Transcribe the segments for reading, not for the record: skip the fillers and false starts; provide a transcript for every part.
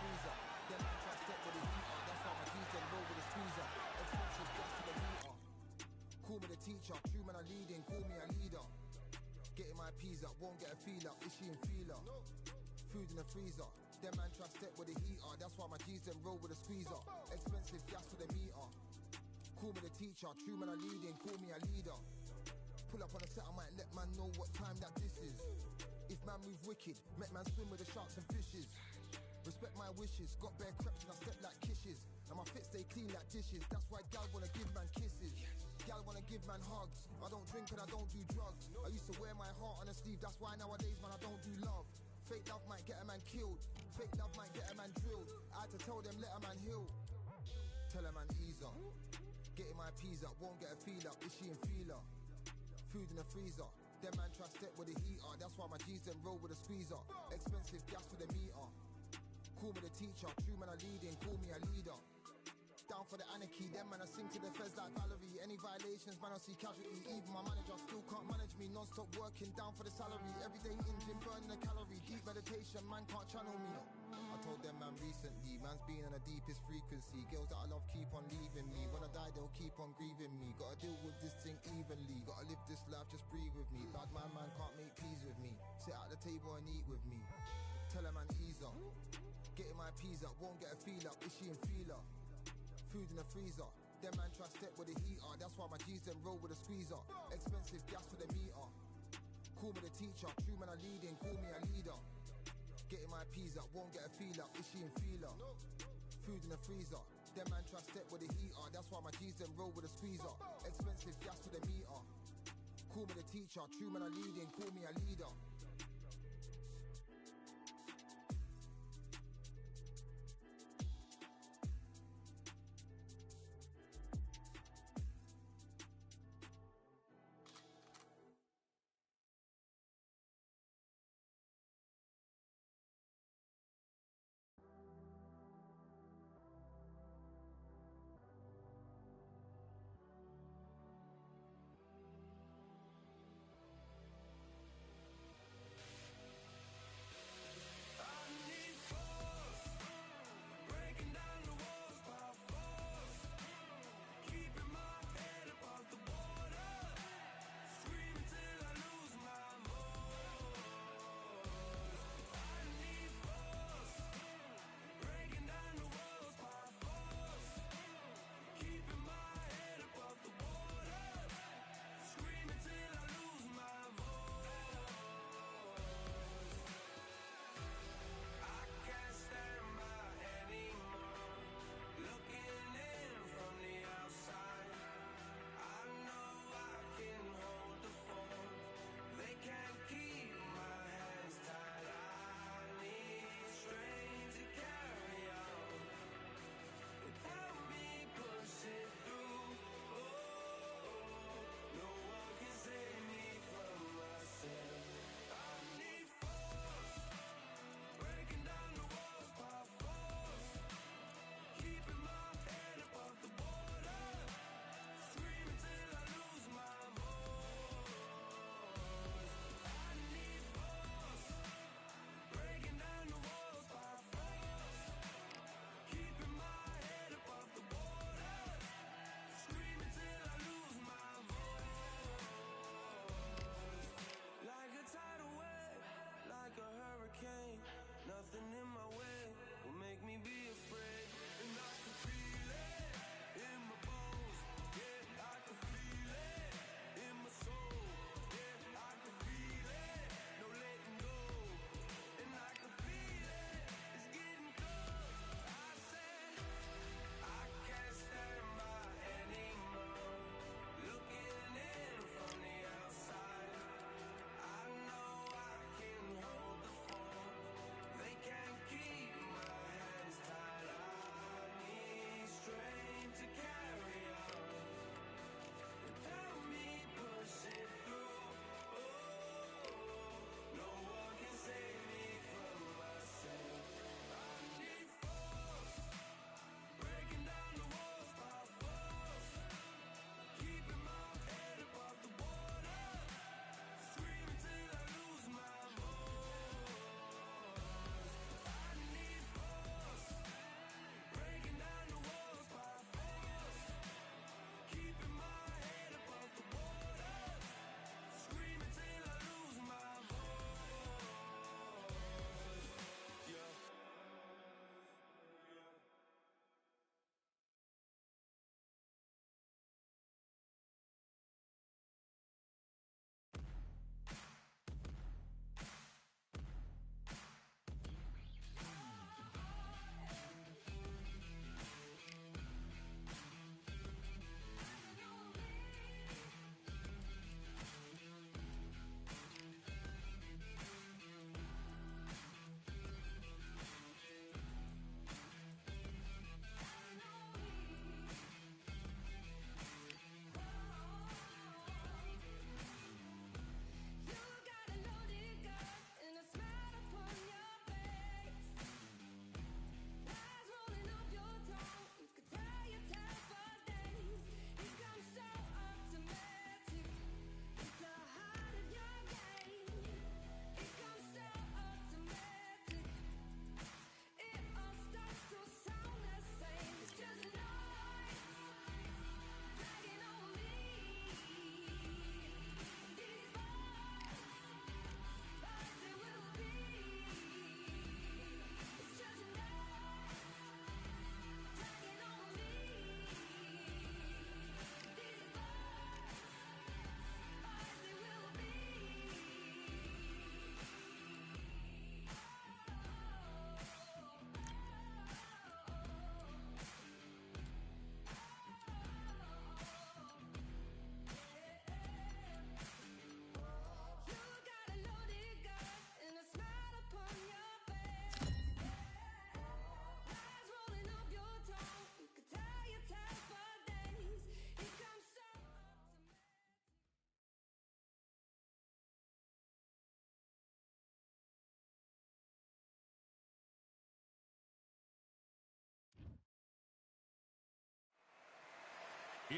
freezer. Them man try step with the heater. That's why my G's then roll with a squeezer. Expensive gas to the meter. Call me the teacher, true man I leading, call me a leader. Getting my peas up, won't get a feel up, is she in feeler? Food in the freezer, them man try step with the heater. That's why my G's then roll with a squeezer. Expensive gas to the meter. Call me the teacher, true man I leading, call me a leader. Pull up on the set, I might let man know what time that this is. If man move wicked, make man swim with the sharks and fishes. Respect my wishes, got bare creps and I step like kisses. And my fit stay clean like dishes, that's why gal wanna give man kisses. Gal wanna give man hugs, I don't drink and I don't do drugs. I used to wear my heart on a sleeve, that's why nowadays man I don't do love. Fake love might get a man killed, fake love might get a man drilled. I had to tell them let a man heal. Tell a man ease up, getting my peas up, won't get a feel up, is she in feeler? Food in the freezer, them man try step with the heater. That's why my G's then roll with a squeezer. Expensive gas for the meter. Call me the teacher, true man I leading, call me a leader. Down for the anarchy, them man I sing to the feds like Valerie. Any violations, man I see casualty. Even my manager still can't manage me. Non-stop working, down for the salary. Everyday in gym, burning a calorie. Deep meditation, man can't channel me. I told them man recently, man's been on the deepest frequency. Girls that I love keep on leaving me. When I die they'll keep on grieving me. Gotta deal with this thing evenly. Gotta live this life, just breathe with me. Bad man can't make peace with me. Sit at the table and eat with me. Tell a man ease up, getting my peas up, won't get a feel up, is she in feeler? Food in the freezer, them man try step with the heater. That's why my G's then roll with a squeezer. Expensive gas for the meter. Call me the teacher, true man I leading, call me a leader. Getting my peas up, won't get a feel up, is she in feeler? Food in the freezer, them man try step with the heater. That's why my G's then roll with a squeezer. Expensive gas for the meter. Call me the teacher, true man I leading, call me a leader.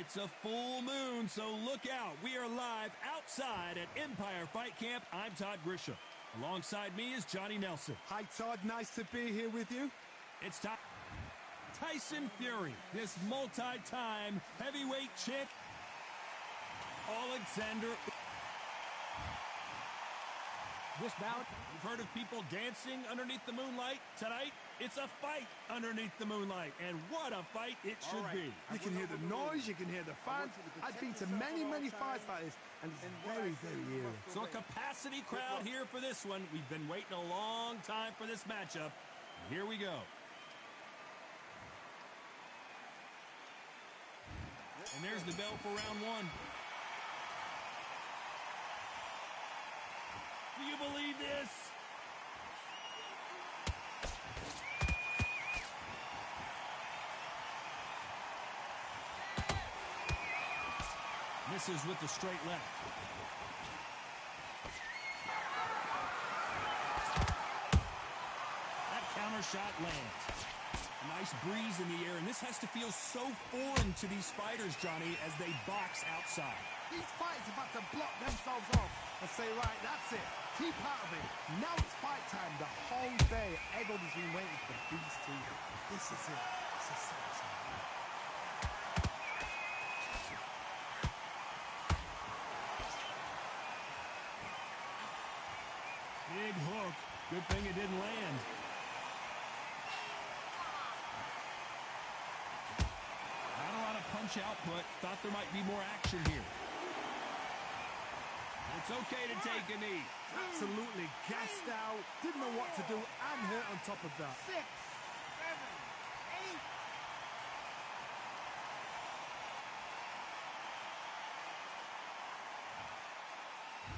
It's a full moon, so look out. We are live outside at Empire Fight Camp. I'm Todd Grisham. Alongside me is Johnny Nelson. Hi, Todd. Nice to be here with you. It's Tyson Fury, this multi-time heavyweight champ. Alexander. This bout, you've heard of people dancing underneath the moonlight. Tonight, it's a fight underneath the moonlight, and what a fight it should be. You can hear the noise, you can hear the fans. I've been to many, many fights like this, and it's very, very eerie. So a capacity crowd here for this one. We've been waiting a long time for this matchup. Here we go. And there's the bell for round one. Do you believe this? Misses with the straight left. That counter shot lands. A nice breeze in the air, and this has to feel so foreign to these fighters, Johnny, as they box outside. These fighters are about to block themselves off and say, right, that's it. Keep out of it. Now it's fight time. The whole day, everybody's been waiting for these two. This is it. This is it. Big hook. Good thing it didn't land. Not a lot of punch output. Thought there might be more action here. It's okay to take a knee. Absolutely gassed out. Didn't know what to do and hurt on top of that. 6, 7, 8.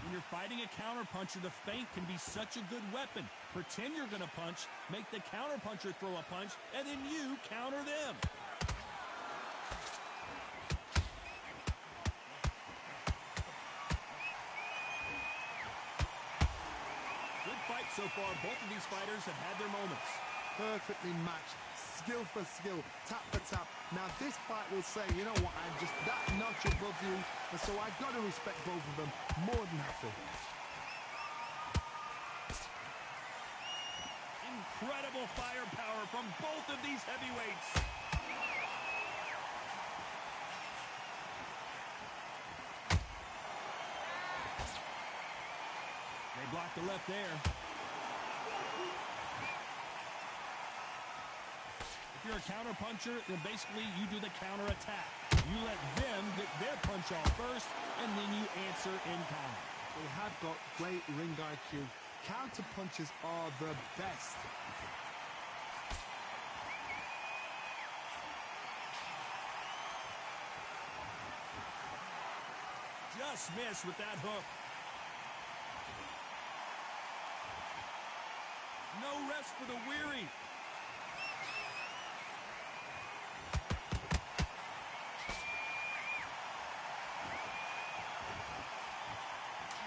When you're fighting a counterpuncher, the feint can be such a good weapon. Pretend you're going to punch, make the counterpuncher throw a punch, and then you counter them. Good fight so far. Both of these fighters have had their moments. Perfectly matched. Skill for skill. Tap for tap. Now this fight will say, you know what, I'm just that notch above you, and so I've got to respect both of them more than happy. Incredible firepower from both of these heavyweights. They blocked the left there. If you're a counter-puncher, then basically you do the counter-attack. You let them get their punch off first, and then you answer in kind. They have got great ring IQ. Counter punches are the best. Just missed with that hook. No rest for the weary.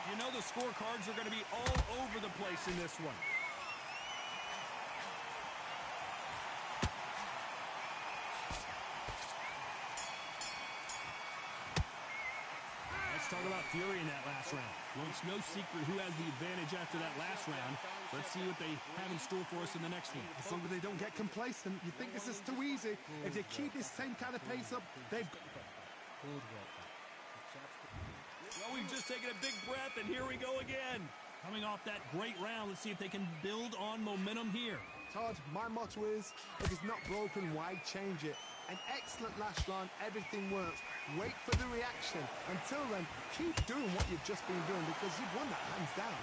You know the scorecards are going to be all over the place in this one. Let's talk about Fury in that last round. Well, it's no secret who has the advantage after that last round. Let's see what they have in store for us in the next one. As long as they don't get complacent, you think this is too easy. If they keep this same kind of pace up, they've got... Well, we've just taken a big breath, and here we go again. Coming off that great round, let's see if they can build on momentum here. Todd, my motto is, if it's not broken, why change it? An excellent last round, everything works. Wait for the reaction. Until then, keep doing what you've just been doing because you've won that hands down.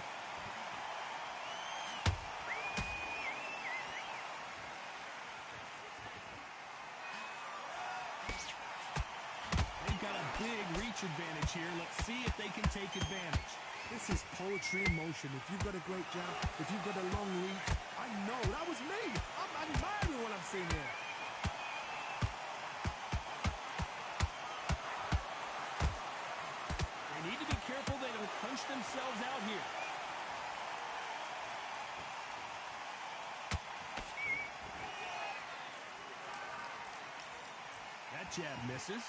They've got a big reach advantage here. Let's see if they can take advantage. This is poetry in motion. If you've got a great jab, if you've got a long reach, I know, that was me. I'm admiring what I'm seeing here. They need to be careful they don't punch themselves out here. That jab misses.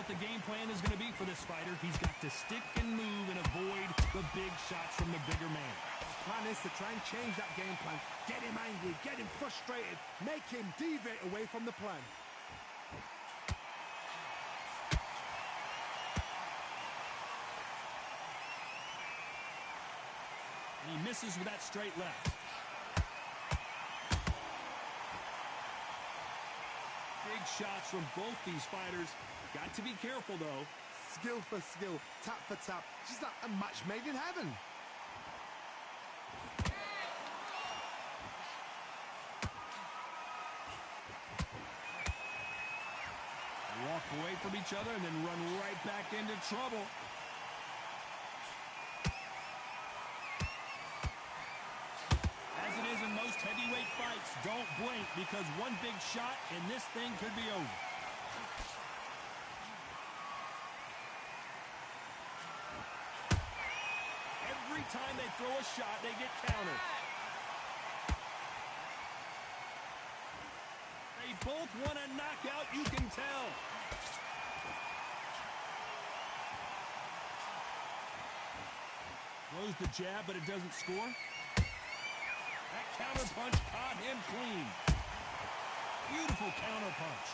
what the game plan is going to be for this fighter. He's got to stick and move and avoid the big shots from the bigger man. The plan is to try and change that game plan. Get him angry, get him frustrated, make him deviate away from the plan. And he misses with that straight left. Big shots from both these fighters. Got to be careful, though. Skill for skill, tap for tap. Just like a match made in heaven. They walk away from each other and then run right back into trouble. As it is in most heavyweight fights, don't blink because one big shot and this thing could be over. Every time they throw a shot, they get countered. They both want a knockout, you can tell. Throws the jab, but it doesn't score. That counter punch caught him clean. Beautiful counter punch.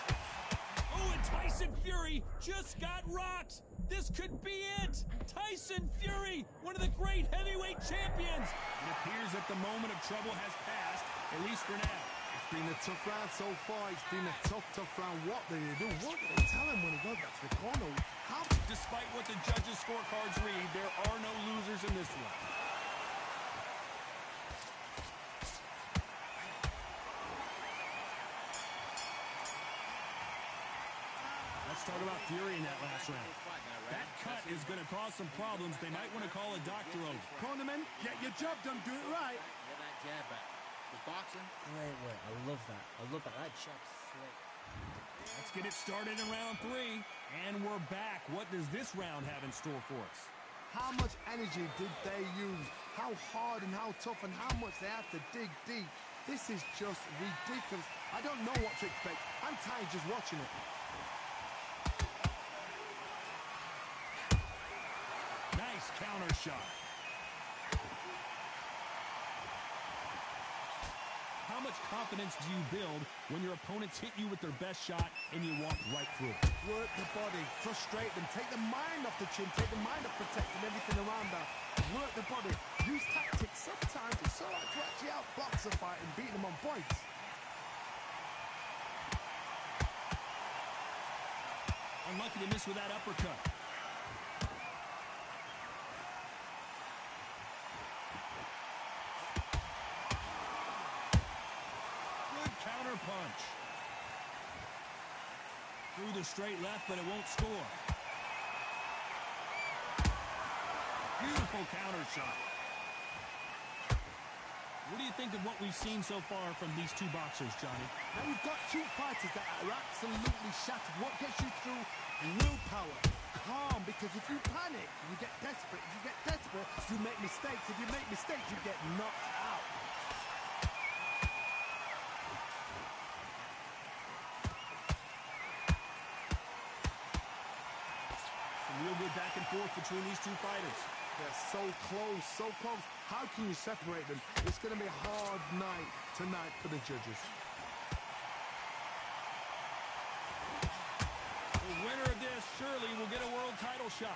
Oh, and Tyson Fury just got rocked. This could be it. Tyson Fury, one of the great heavyweight champions. It appears that the moment of trouble has passed, at least for now. It's been a tough round so far. It's been a tough round. What did he do? What did they tell him when he got back to the corner? How? Despite what the judges' scorecards read, there are no losers in this one. Let's talk about Fury in that last round. That cut is going to cause some problems. They might want to call a doctor over. Cornerman, get your job done. Do it right. Get that jab back. Was boxing? Great work. I love that. I love that. That shot's slick. Let's get it started in round 3. And we're back. What does this round have in store for us? How much energy did they use? How hard and how tough and how much they had to dig deep. This is just ridiculous. I don't know what to expect. I'm tired just watching it. Nice counter shot. How much confidence do you build when your opponents hit you with their best shot and you walk right through it? Work the body, frustrate them, take the mind off the chin, take the mind off protecting everything around that. Work the body, use tactics. Sometimes it's so hard to actually outbox a fight and beat them on points. Unlucky to miss with that uppercut. Punch. Through the straight left, but it won't score. Beautiful counter shot. What do you think of what we've seen so far from these two boxers, Johnny? Now we've got two fighters that are absolutely shattered. What gets you through? Willpower. Calm, because if you panic, you get desperate. If you get desperate, you make mistakes. If you make mistakes, you get knocked out. Real good back and forth between these two fighters. They're so close, so close. How can you separate them? It's going to be a hard night tonight for the judges. The winner of this surely will get a world title shot.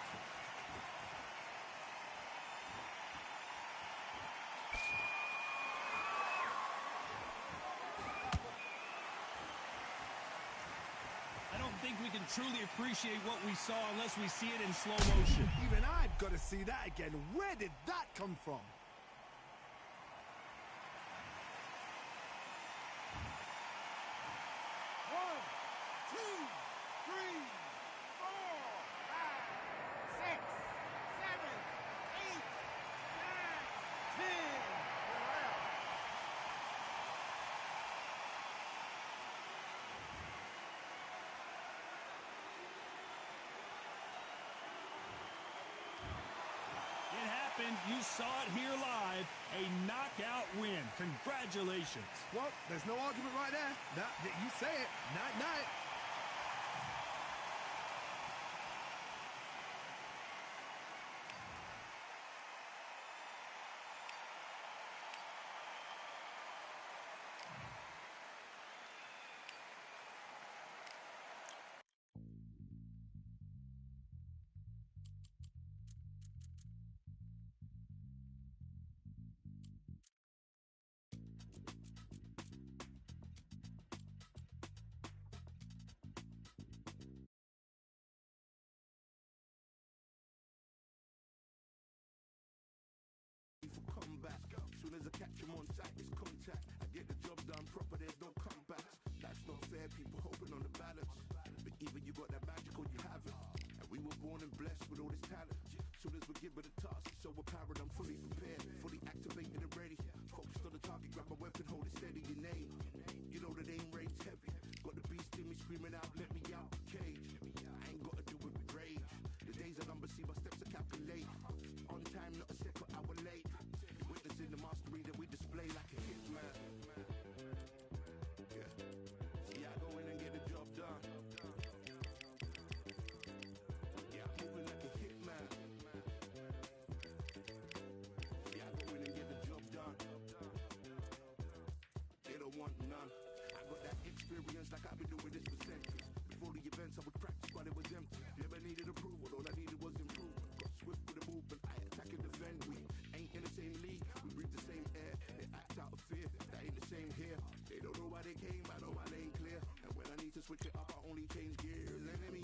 I think we can truly appreciate what we saw unless we see it in slow motion. Even I've got to see that again. Where did that come from? One, two, three, 4, 5, 6, 7, 8, 9, 10. We're out. You saw it here live, a knockout win. Congratulations. Well, there's no argument right there. You say it. Night, night. catch them on sight, it's contact. I get the job done proper, there's no comeback. Life's not fair, people hoping on the balance. But either you got that magic or you haven't. And we were born and blessed with all this talent. Soon as we're given the task, it's overpowered. I'm fully prepared, fully activated and ready. Focused on the target, grab my weapon, hold it steady, your name. You know that aim rate's heavy. Got the beast in me screaming out, let me out the cage. I ain't gotta do it with rage. The days are numbered, see my steps are calculate. On time, not a second hour late. Witnessing the mastery that we display like a hitman. Yeah. See, I go in and get the job done. Yeah, I'm moving like a hitman. See, I go in and get the job done. They don't want none. I got that experience like I've been doing this for centuries. Before the events, I would practice while it was empty. Never needed approval, all I needed was improvement. Got swift with the movement, I attack and defend. We ain't in the same league, we breathe the same air. They act out of fear, that ain't the same here. They don't know why they came, I know my lane clear. And when I need to switch it up, I only change gears.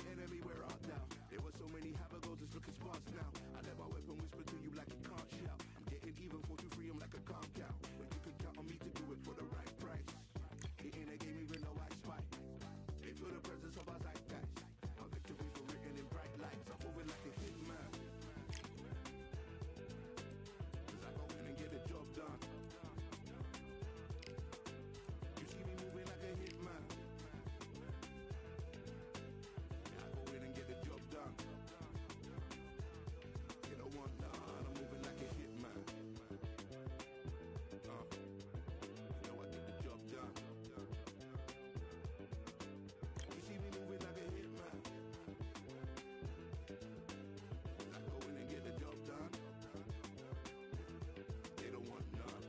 Enemy, where art thou? There were so many have-a-goes, it's looking sparse now. I let my weapon whisper to you like it can't shout. I'm getting even, 4-2-3, I'm like a calm cow. But you can count on me to do it for the right price. It ain't a game even though I spy. They feel the presence of our zeitgeist. My victories were written in bright lights. I'm moving like a hitman. Cause I go in and get the job done. You see me moving like a hitman. Yeah, I go in and get the job done. You don't want none. I'm moving like a hitman. You know I get the job done. You see me moving like a hitman. I go in and get the job done. They don't want none.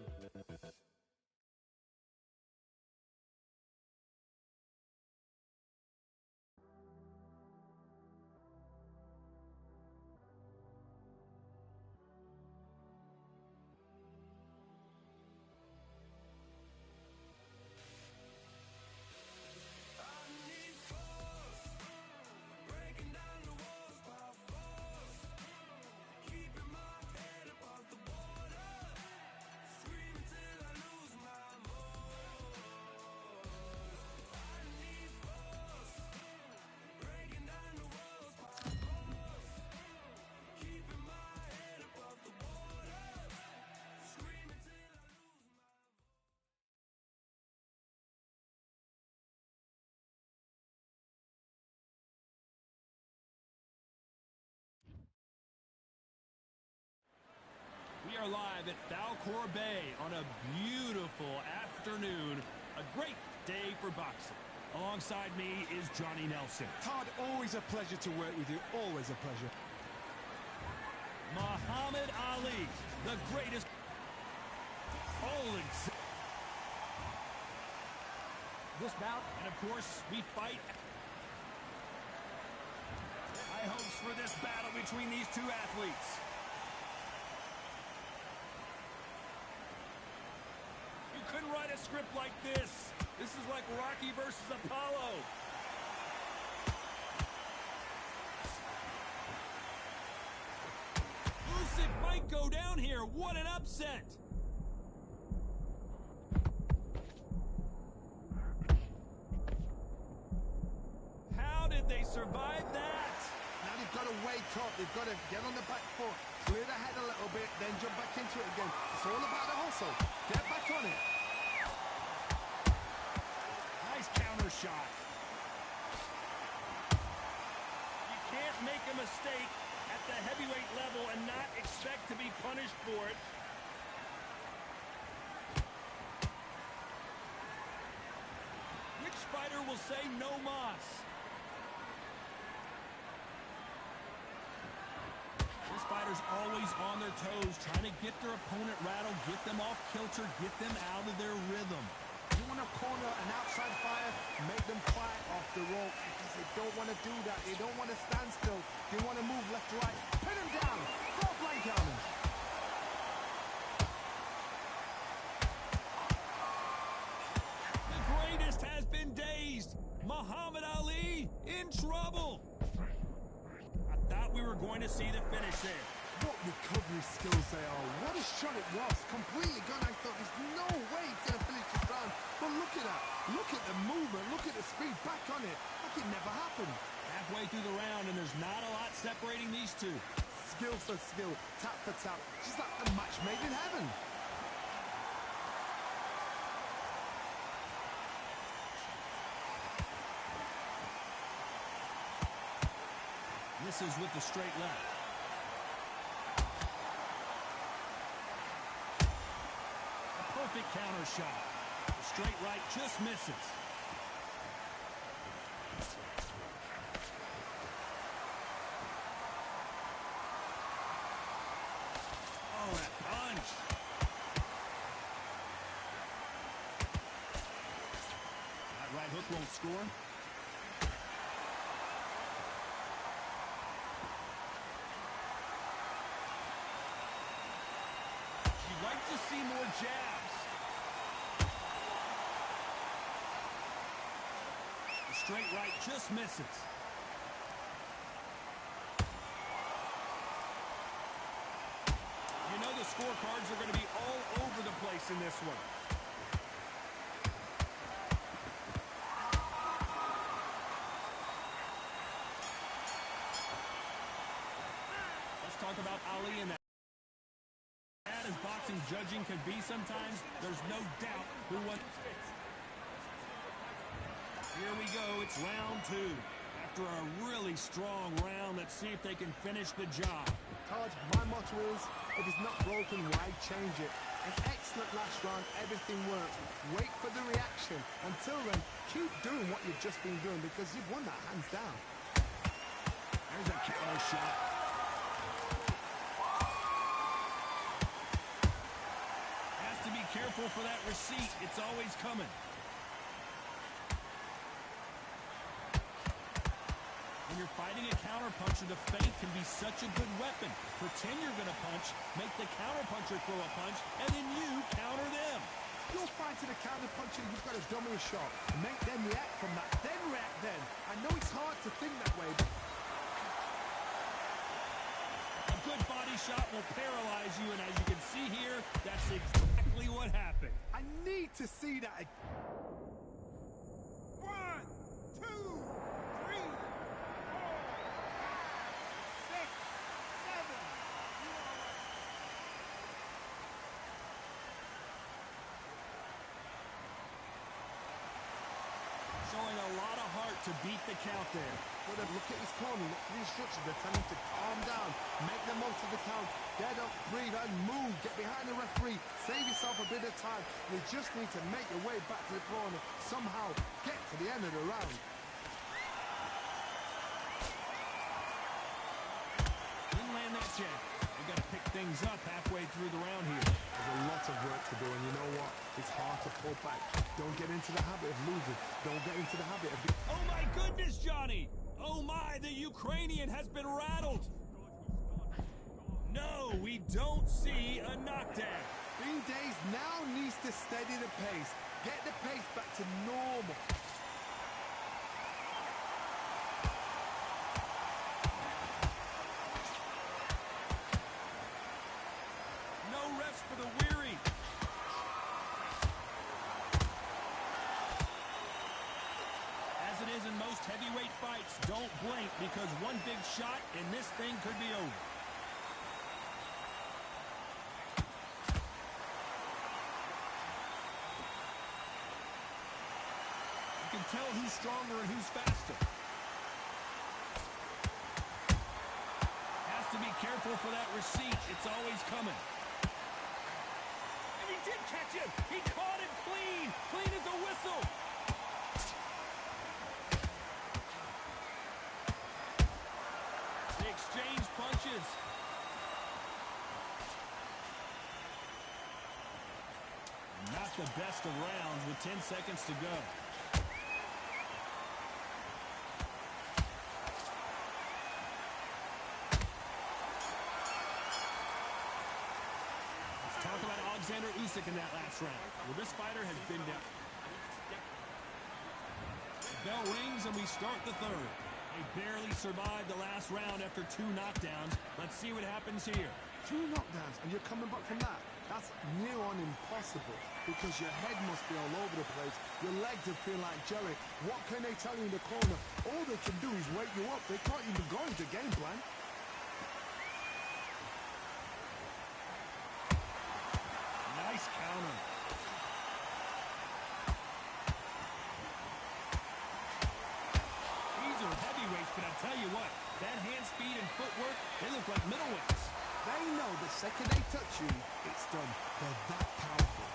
We are live at Falcor Bay on a beautiful afternoon. A great day for boxing. Alongside me is Johnny Nelson. Todd, always a pleasure to work with you. Always a pleasure. Muhammad Ali, the greatest. This bout, and of course, we fight. High hopes for this battle between these two athletes. You couldn't write a script like this. This is like Rocky versus Apollo. Usyk might go down here. What an upset. How did they survive that? Now they've got to wake up. They've got to get on the back foot, clear the head a little bit, then jump back into it again. It's all about the hustle. Get back on it. Nice counter shot. You can't make a mistake at the heavyweight level and not expect to be punished for it. Which fighter will say no mas? This fighter's always on their toes, trying to get their opponent rattled, get them off kilter, get them out of their rhythm. You want to corner an outside fighter, make them fight off the rope because they don't want to do that. They don't want to stand still. They want to move left to right. Pin them down. Throw blank on them. The greatest has been dazed. Muhammad Ali in trouble. I thought we were going to see the finish there. What recovery skills they are. What a shot it was. Completely gone. I thought there's no way he's going to finish this round. But look at that. Look at the movement. Look at the speed. Back on it. Like it never happened. Halfway through the round, and there's not a lot separating these two. Skill for skill. Tap for tap. Just like a match made in heaven. Misses with the straight left. A perfect counter shot. The straight right just misses. Oh, that punch. That right hook won't score. Like to see more jabs. The straight right just misses. You know the scorecards are going to be all over the place in this one. Let's talk about Ali and that. As boxing judging could be sometimes, there's no doubt who won. Here we go, it's round two. After a really strong round, let's see if they can finish the job. Taj, my motto is, if it's not broken, why change it? An excellent last round, everything works. Wait for the reaction. Until then, keep doing what you've just been doing because you've won that hands down. There's a counter shot. Careful for that receipt. It's always coming. When you're fighting a counterpuncher, the feint can be such a good weapon. Pretend you're going to punch, make the counterpuncher throw a punch, and then you counter them. You're fighting a counterpuncher, you've got a dummy shot. Make them react from that, then react then. I know it's hard to think that way, but a good body shot will paralyze you, and as you can see here, that's exactly what happened. I need to see that. 1, 2, 3, 4, 5, 6, 7. Showing a lot of heart to beat the count there. But look at his corner, look at the instructions. They're telling him to calm down, make the most of the count, get up, breathe, and move. Get behind the referee, save yourself a bit of time. You just need to make your way back to the corner, somehow get to the end of the round. Didn't land that jab. We've got to pick things up halfway through the round here. There's a lot of work to do, and you know what? It's hard to pull back. Don't get into the habit of losing. Don't get into the habit of... Oh, my goodness, Johnny! Oh, my, the Ukrainian has been rattled! No, we don't see a knockdown. Bean Days now needs to steady the pace. Get the pace back to normal. No rest for the weary. As it is in most heavyweight fights, don't blink because one big shot and this thing could be over. You can tell who's stronger and who's faster. Has to be careful for that receipt. It's always coming. And he did catch him. He caught him clean. Clean as a whistle. They exchange punches. Not the best of rounds with 10 seconds to go. Let's talk about Alexander Usyk in that last round. Well, this fighter has been down. The bell rings and we start the third. They barely survived the last round after 2 knockdowns. Let's see what happens here. 2 knockdowns, and you're coming back from that. That's near on impossible because your head must be all over the place. Your legs will feel like jelly. What can they tell you in the corner? All they can do is wake you up. They can't even go into game plan. Nice counter. These are heavyweights, but I'll tell you what, that hand speed and footwork, they look like middleweights. They know the second they touch you, it's done. They're that powerful.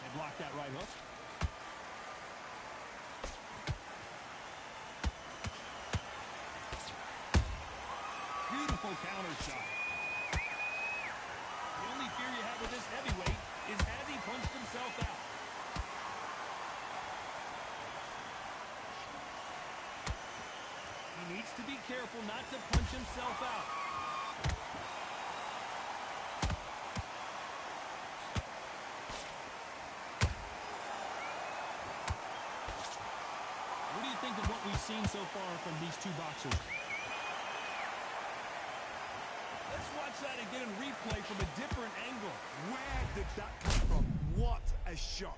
They blocked that right hook. Beautiful counter shot. The only fear you have with this heavyweight is has he punched himself out? He needs to be careful not to punch himself out. What do you think of what we've seen so far from these 2 boxers? Let's watch that again in replay from a different angle. Where did that come from? What a shot.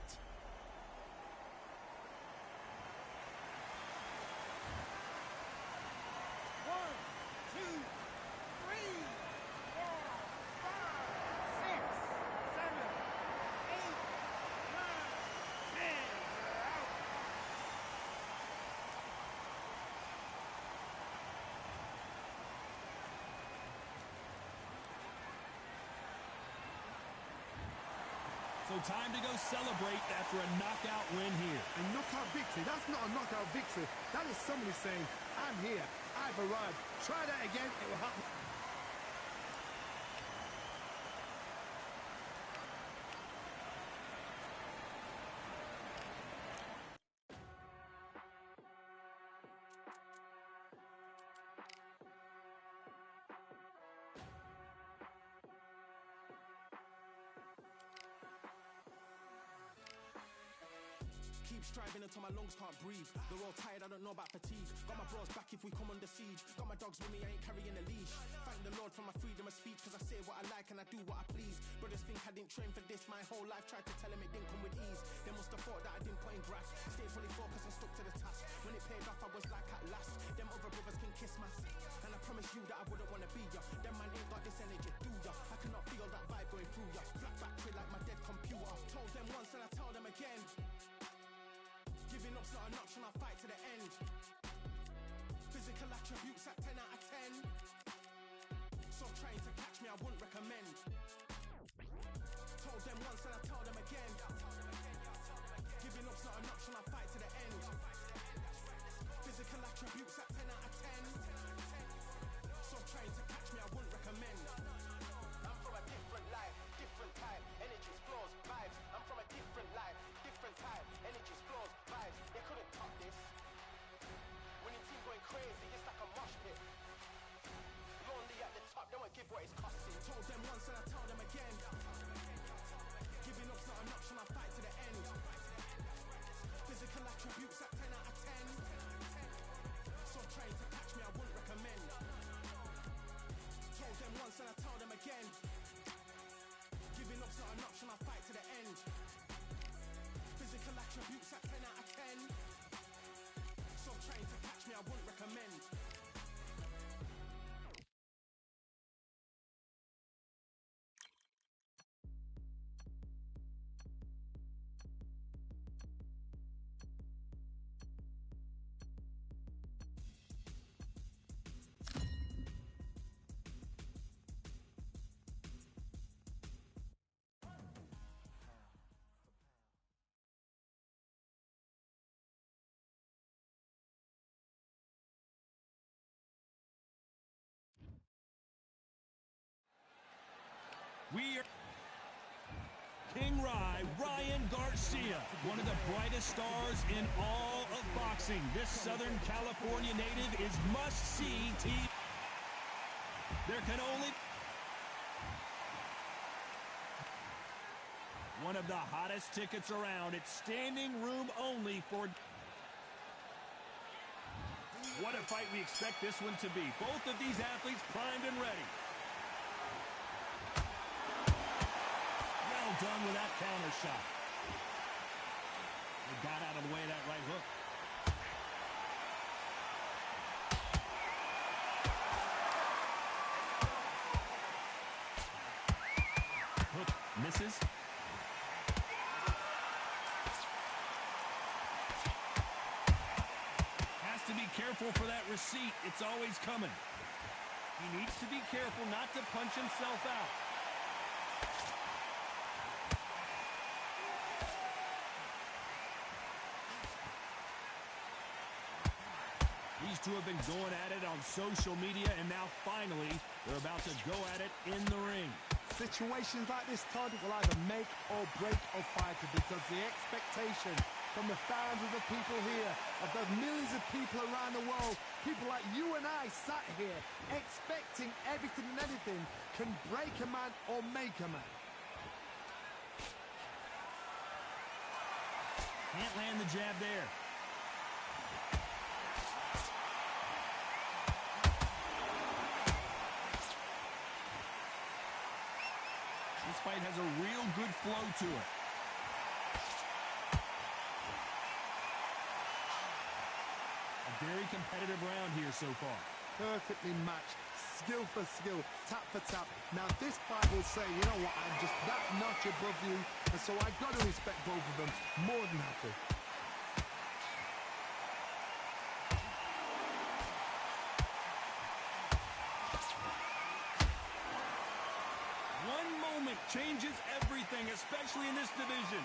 So time to go celebrate after a knockout win here. A knockout victory? That's not a knockout victory. That is somebody saying, I'm here, I've arrived. Try that again, it will happen. Keep striving until my lungs can't breathe. They're all tired, I don't know about fatigue. Got my bros back if we come under siege. Got my dogs with me, I ain't carrying a leash. Thank the Lord for my freedom of speech, cause I say what I like and I do what I please. Brothers think I didn't train for this my whole life. Tried to tell them it didn't come with ease. They must have thought that I didn't put in graft. Stayed fully focused and stuck to the task. When it paid off, I was like at last. Them other brothers can kiss my ass. And I promise you that I wouldn't wanna be ya. Them man ain't got this energy, do ya? I cannot feel that vibe going through ya. Flat battery like my dead computer. Told them once and I tell them again. Giving up's not an option, I'll fight to the end. Physical attributes at 10 out of 10. So trying to catch me, I wouldn't recommend. Told them once and I tell them again. Giving up's not an option, I'll fight to the end. Physical attributes at 10 out of 10. So trying to catch me, I wouldn't recommend. I'm from a different life, different type. Energies, flows, vibes. I'm from a different life, different type. Energies, flows, vibes. They couldn't top this. When your team going crazy, it's like a mosh pit. Lonely at the top, they won't give what it's costing. Told them once and I tell them again. Giving up's not an option, I'll fight to the end. Physical attributes at 10 out of 10. So trying to catch me, I wouldn't recommend. Told them once and I tell them again. Giving up's not an option, I'll fight to the end. Physical attributes at 10 out of 10. So trying to catch me, I wouldn't recommend. We are King Ryan Garcia, one of the brightest stars in all of boxing. This Southern California native is must-see TV. There can only... One of the hottest tickets around. It's standing room only for... What a fight we expect this one to be. Both of these athletes primed and ready. Well done with that counter shot. They got out of the way of that right hook. Hook misses. Has to be careful for that receipt. It's always coming. He needs to be careful not to punch himself out. These two have been going at it on social media, and now finally they're about to go at it in the ring. Situations like this, Todd, will either make or break a fighter, because the expectation from the thousands of people here, of the millions of people around the world, people like you and I sat here expecting everything and anything, can break a man or make a man. Can't land the jab there. This fight has a real good flow to it. A very competitive round here so far. Perfectly matched, skill for skill, tap for tap. Now this fight will say, you know what, I'm just that notch above you, and so I've got to respect both of them more than happy. One moment changes everything, especially in this division.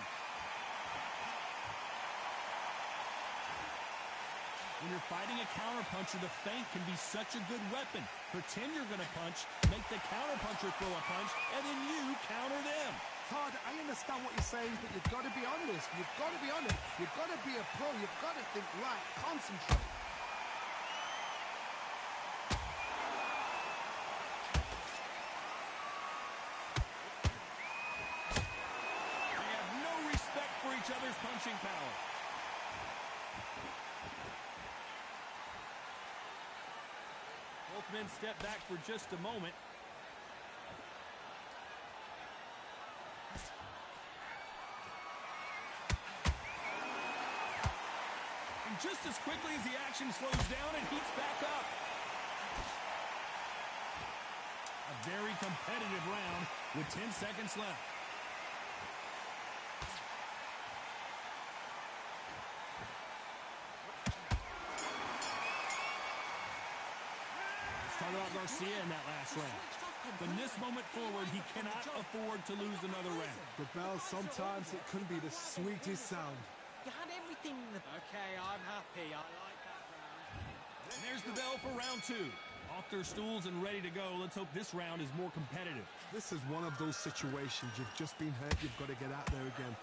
When you're fighting a counterpuncher, the feint can be such a good weapon. Pretend you're going to punch, make the counterpuncher throw a punch, and then you counter them. Todd, I understand what you're saying, but you've got to be honest. You've got to be honest. You've got to be a pro. You've got to think right. Concentrate. They have no respect for each other's punching power. Both men step back for just a moment. And just as quickly as the action slows down, it heats back up. A very competitive round with 10 seconds left. Started out Garcia in that last round. From this moment forward, he cannot afford to lose another round. The bell, sometimes it can be the sweetest sound. You had everything in the... Okay, I'm happy. I like that round. And there's the bell for round two. Off their stools and ready to go. Let's hope this round is more competitive. This is one of those situations. You've just been hurt. You've got to get out there again.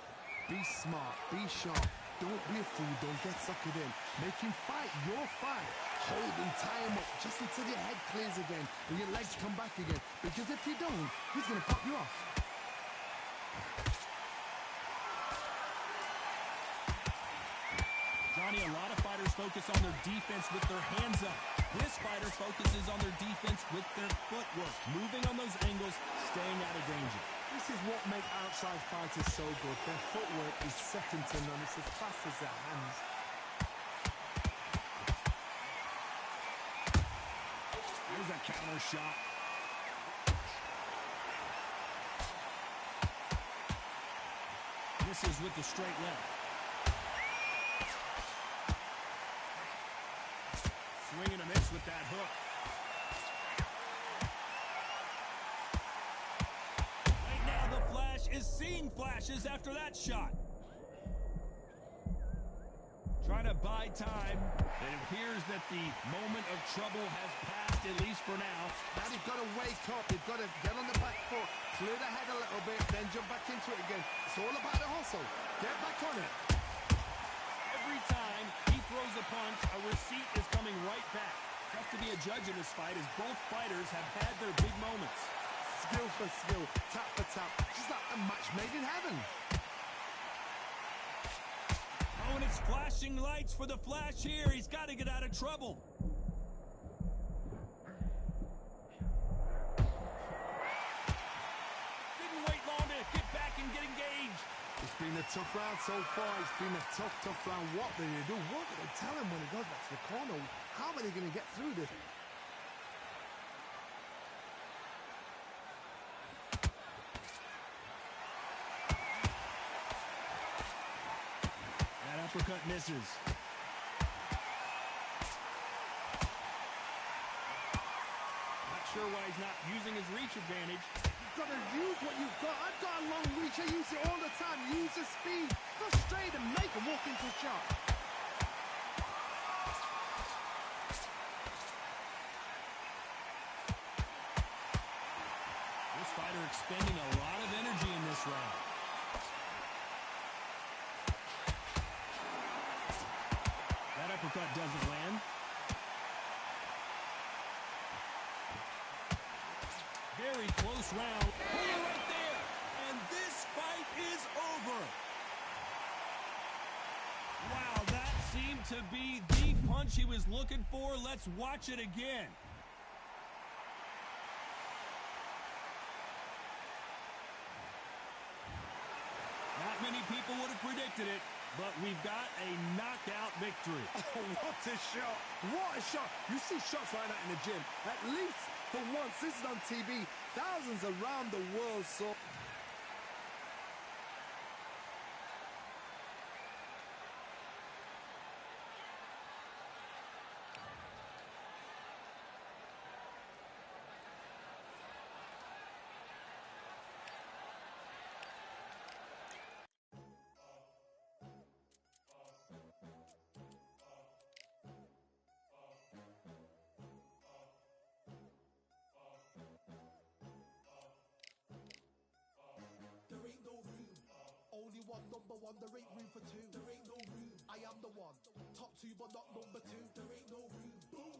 Be smart. Be sharp. Don't be a fool. Don't get suckered in. Make him fight your fight. Hold him, tie him up, just until your head clears again and your legs come back again. Because if you don't, he's going to pop you off. Johnny, a lot of fighters focus on their defense with their hands up. This fighter focuses on their defense with their footwork, moving on those angles, staying out of danger. This is what makes outside fighters so good. Their footwork is second to none. It's as fast as their hands. There's a counter shot. Misses with the straight left. Swing and a miss with that hook. Right now, the Flash is seeing flashes after that shot. Trying to buy time. It appears that the moment of trouble has passed, at least for now. Now you've got to wake up. You've got to get on the back foot, clear the head a little bit, then jump back into it again. It's all about the hustle. Get back on it. Every time he throws a punch, a receipt is coming right back. Tough to be a judge in this fight, as both fighters have had their big moments. skill for skill, tap for tap, just like a match made in heaven. Oh, and it's flashing lights for the Flash here. He's got to get out of trouble. Didn't wait long to get back and get engaged. It's been a tough round so far. It's been a tough round. What do they do? What do they tell him when he goes back to the corner? How are they going to get through this? That uppercut misses. Not sure why he's not using his reach advantage. You've got to use what you've got. I've got a long reach. I use it all the time. Use the speed. Frustrate and make him walk into a shot. This fighter expending a lot of energy in this round. That uppercut doesn't land. Very close round. Pull right there. And this fight is over. Wow, that seemed to be the punch he was looking for. Let's watch it again. Not many people would have predicted it, but we've got a knockout victory. Oh, what a shot. What a shot. You see shots like that in the gym. At least for once, this is on TV. Thousands around the world saw. There ain't no room. Only one number one, there ain't room for two. There ain't no room. I am the one. Top two, but not number two. There ain't no room. Boom.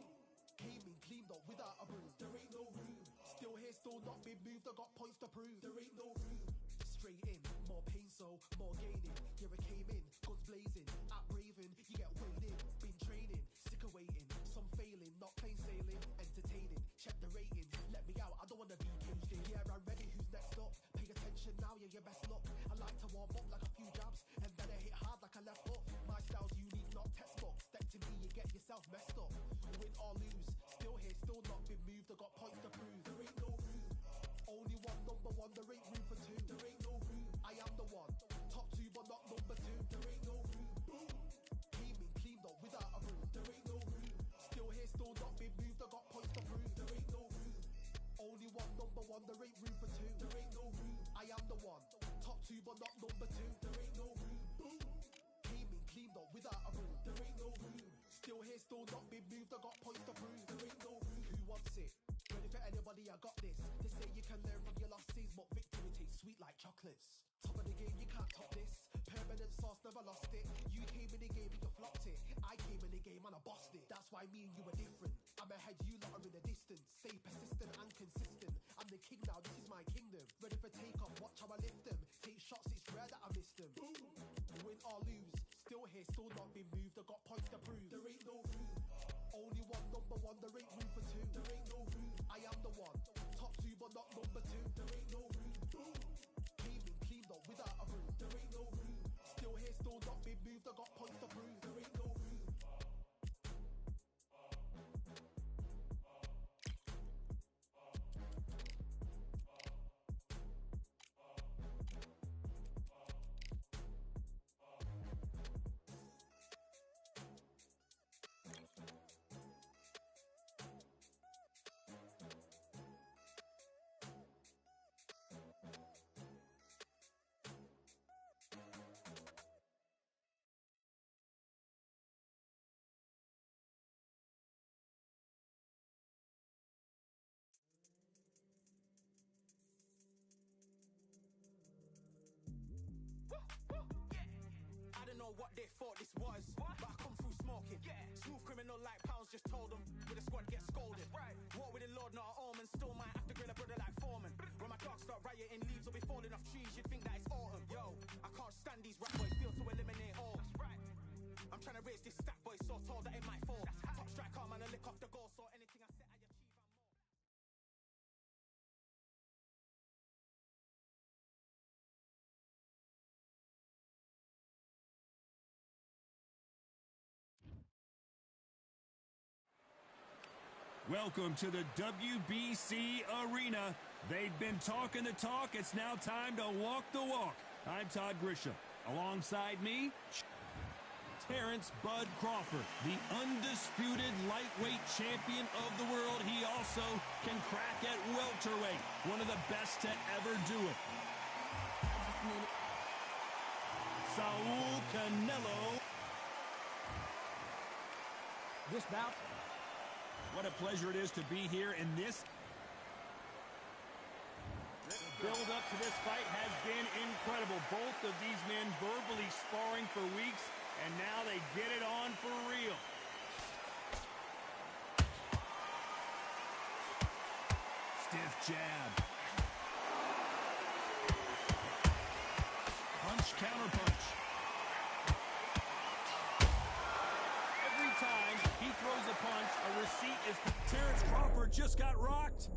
Came in, cleaned up without a broom. There ain't no room. Still here, still not been moved. I got points to prove. There ain't no room. Straight in, more pain, so more gaining. Here I came in, guns blazing, at braving. You get weighed in, been training, sick of waiting. Some failing, not plain sailing, entertaining. Check the rating, let me out. I don't wanna be caged in. Yeah, I'm ready. Who's next up? Pay attention now, yeah, your best luck. I like to warm up like a few jabs, and then I hit hard like a left hook. My style's unique, not textbook. Step to me, you get yourself messed up. Win or lose, still here, still not been moved. I got points to prove. There ain't no room. Only one number one, there ain't room for two. There ain't no room. I am the one. Top two, but not number two. There ain't no room. Boom. Came in, cleaned up without a broom. There ain't no room. Still here, still not been moved. I got points to prove. There ain't no room. Only one number one, there ain't room for two. There ain't no room. I am the one. Top two, but not number two. There ain't no room. Boom. Came in, cleaned up without a broom. There ain't no room. Still here, still not been moved. I got points to prove. There ain't no room. Who wants it? Ready for anybody? I got this. They say you can learn from your losses, but victory tastes sweet like chocolates. Top of the game, you can't top this. Permanent sauce, never lost it. You came in the game and you flopped it. I came in the game and I bossed it. That's why me and you are different. I'm ahead, you lot are in the distance. Stay persistent and consistent. I'm the king now, this is my kingdom. Ready for takeoff, watch how I lift them. Take shots, it's rare that I miss them. Boom. Win or lose, still here, still not been moved. I got points to prove. There ain't no room. Only one number one, there ain't room for two. There ain't no room. I am the one. Top two, but not number two. There ain't no room. Boom. Came in, cleaned up without a broom. There ain't no room. Still here, still not been moved. I got points to prove. There ain't no room. I don't know what they thought this was, but I come through smoking. Smooth criminal like pounds, just told them. With a squad, get scolded. Walk with the Lord, not an omen. Still might have to grill a brother like Foreman. When my dogs start rioting, leaves will be falling off trees. You'd think that it's autumn. Yo, I can't stand these rap boys, feel to eliminate all. I'm trying to raise this stack boy so tall that it might fall. Top striker, man, I lick off the goal, so anything I set, I achieve and more. Welcome to the WBC Arena. They've been talking the talk. It's now time to walk the walk. I'm Todd Grisham. Alongside me, Terrence Bud Crawford, the undisputed lightweight champion of the world. He also can crack at welterweight, one of the best to ever do it. Saul Canelo. This bout. What a pleasure it is to be here in this. The build up to this fight has been incredible. Both of these men verbally sparring for weeks, and now they get it on for real. Stiff jab. Punch, counter punch. Every time he throws a punch, a receipt is... Terrence Crawford just got rocked.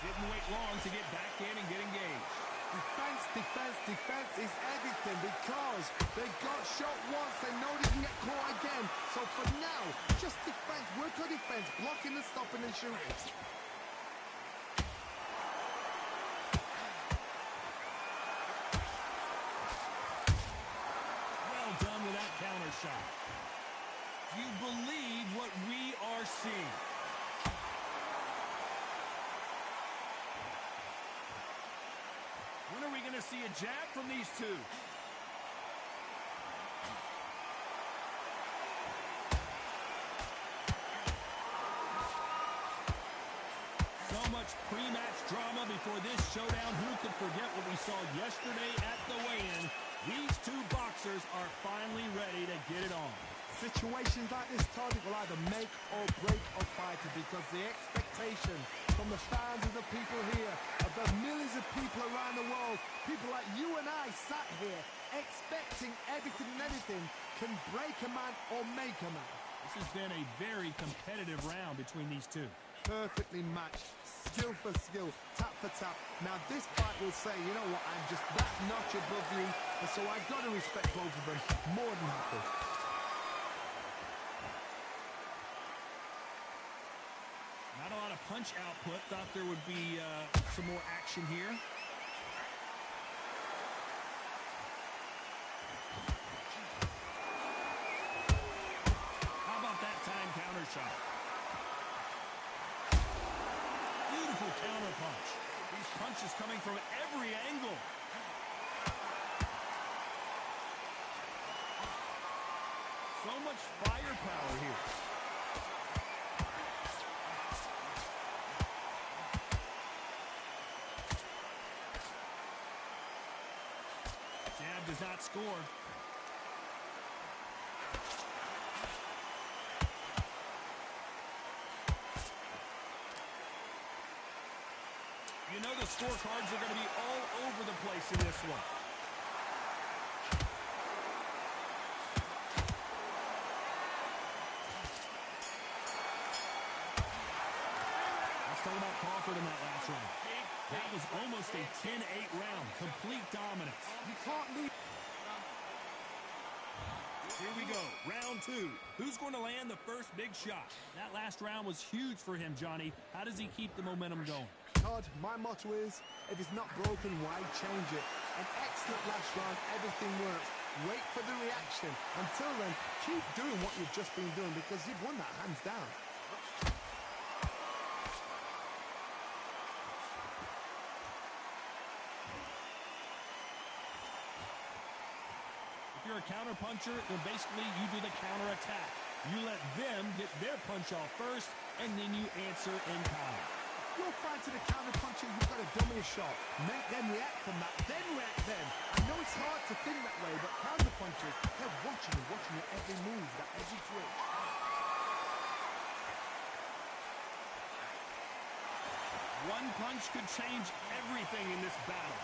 Didn't wait long to get back in and get engaged. Defense, defense, defense is everything because they got shot once. They know they can get caught again. So for now, just defense, work on defense, blocking and stopping and shooting. Well done with that counter shot. Do you believe what we are seeing? When are we going to see a jab from these two? So much pre-match drama before this showdown. Who could forget what we saw yesterday at the weigh-in? These two boxers are finally ready to get it on. Situations like this, Todd, will either make or break a fighter because the expectation from the fans and the people here, of the millions of people around the world, people like you and I sat here expecting everything and anything can break a man or make a man. This has been a very competitive round between these two. Perfectly matched, skill for skill, tap for tap. Now this fight will say, you know what, I'm just that notch above you, and so I've got to respect both of them more than happy. Not a lot of punch output. Thought there would be some more action here. How about that time counter shot? Beautiful counter punch. These punches coming from every angle. So much firepower here. Jab does not score. You know the scorecards are going to be all over the place in this one. Let's talk about Crawford in that last round. That was almost a 10-8 round. Complete dominance. You can't leave. Here we go. Round two. Who's going to land the first big shot? That last round was huge for him, Johnny. How does he keep the momentum going? Todd, my motto is, if it's not broken, why change it? An excellent last round, everything works. Wait for the reaction. Until then, keep doing what you've just been doing because you've won that hands down. If you're a counter puncher, then basically you do the counter attack. You let them get their punch off first, and then you answer in kind. You're fighting a counter puncher, you've got to dummy your shot, make them react from that, then react then. I know it's hard to think that way, but counter punchers, they're watching your every move, that every twitch. One punch could change everything in this battle.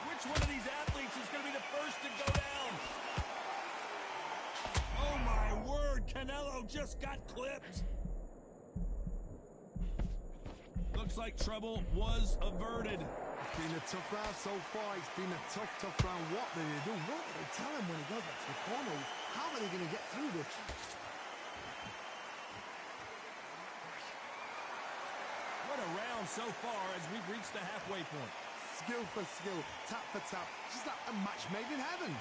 Which one of these athletes is going to be the first to go down? Oh my word, Canelo just got clipped. Looks like trouble was averted. It's been a tough round so far. It's been a tough round. What do they do? What do they tell him when he goes back to the corner? How are they going to get through this? What a round so far as we've reached the halfway point. Skill for skill, tap for tap. Just like a match made in heaven.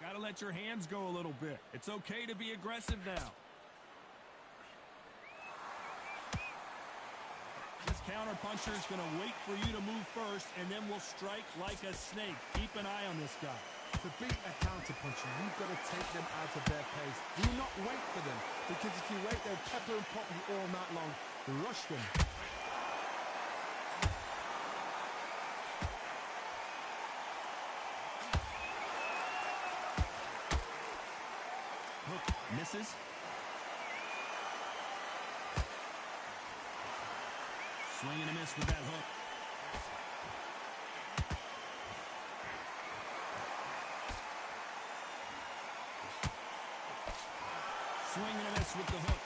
Gotta let your hands go a little bit. It's okay to be aggressive now. This counter-puncher is gonna wait for you to move first, and then will strike like a snake. Keep an eye on this guy. To beat a counter-puncher, you've got to take them out of their pace. Do not wait for them, because if you wait, they'll pepper and pop you all night long. Rush them. Hook misses. Swing and a miss with that hook. Swing and a miss with the hook.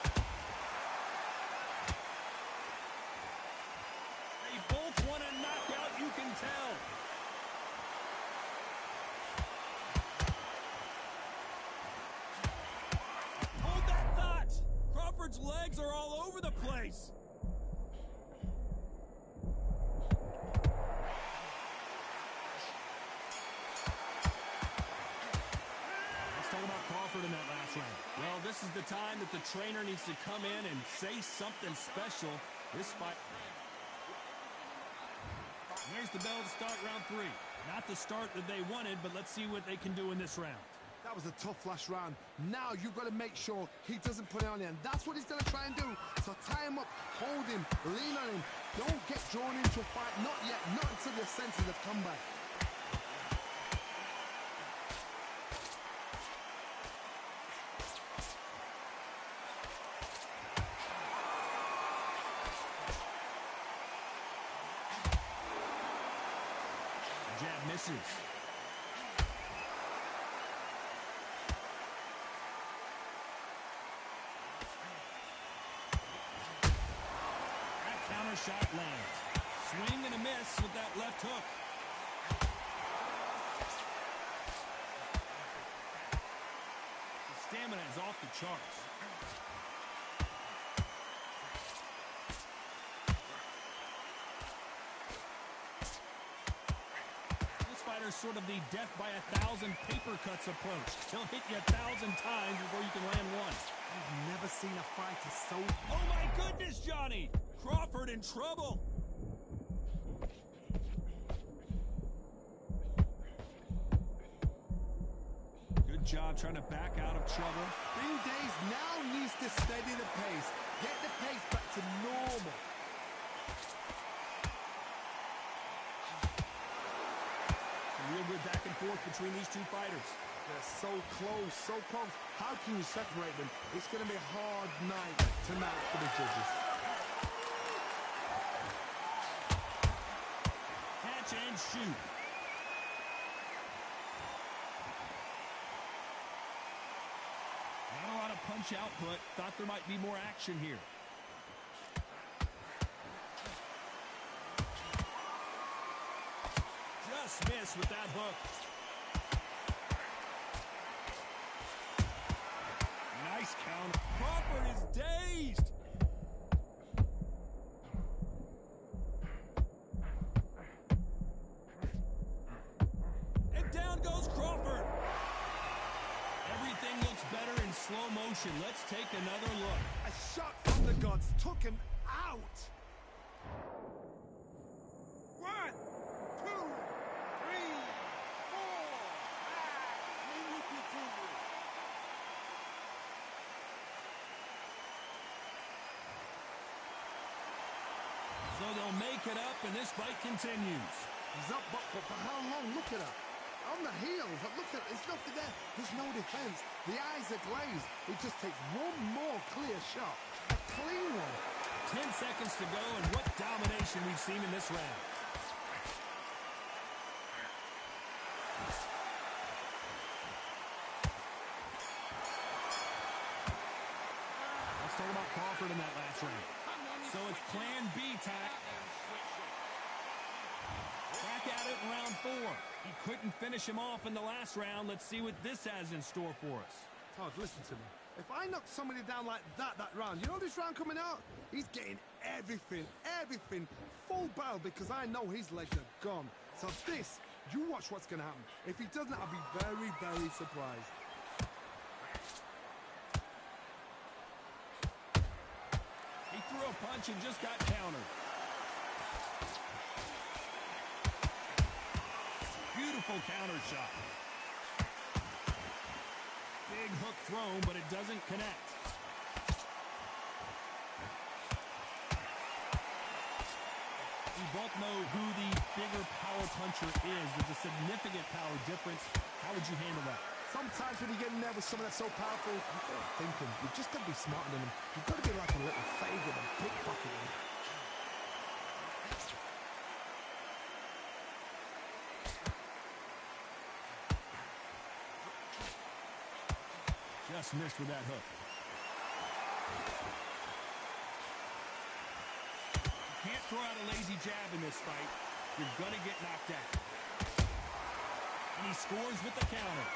They both want a knockout, you can tell. Hold that thought. Crawford's legs are all over the place. In that last round. Well, this is the time that the trainer needs to come in and say something special. This fight. There's the bell to start round 3. Not the start that they wanted, but let's see what they can do in this round. That was a tough last round. Now you've got to make sure he doesn't put it on you, and that's what he's going to try and do. So tie him up, hold him, lean on him. Don't get drawn into a fight. Not yet. Not until your senses have come back. Jab misses. That counter shot lands. Swing and a miss with that left hook. The stamina is off the charts. Sort of the death by 1,000 paper cuts approach. He'll hit you 1,000 times before you can land one. I've never seen a fighter so... Oh my goodness, Johnny! Crawford in trouble. Good job trying to back out of trouble. Bill Days now needs to steady the pace. Get the pace back to normal. Real good back and forth between these two fighters. They're so close, so close. How can you separate them? It's going to be a hard night tonight for the judges. Catch and shoot. Not a lot of punch output. Thought there might be more action here. Miss with that hook. Nice counter. Crawford is dazed. And down goes Crawford. Everything looks better in slow motion. Let's take another look. A shot from the gods took him out. it up, and this fight continues. He's up, but for how long? Look at that. On the heels, look at, there's nothing there. There's no defense. The eyes are glazed. It just takes one more clear shot. A clean one. 10 seconds to go, and what domination we've seen in this round. Let's talk about Crawford in that last round. So it's plan B time. Back at it in round 4. He couldn't finish him off in the last round. Let's see what this has in store for us. Todd, listen to me. If I knock somebody down like that round, you know this round coming out? He's getting everything, full barrel, because I know his legs are gone. So this, you watch what's going to happen. If he doesn't, I'll be very, very surprised. He threw a punch and just got countered. Beautiful counter shot. Big hook thrown, but it doesn't connect. We both know who the bigger power puncher is. There's a significant power difference. How would you handle that? Sometimes when you get in there with someone that's so powerful, you've got to think him. You've just got to be smarter than him. You've got to be like a little favor and pickpocket him. Just missed with that hook. You can't throw out a lazy jab in this fight. You're going to get knocked out. And he scores with the counter.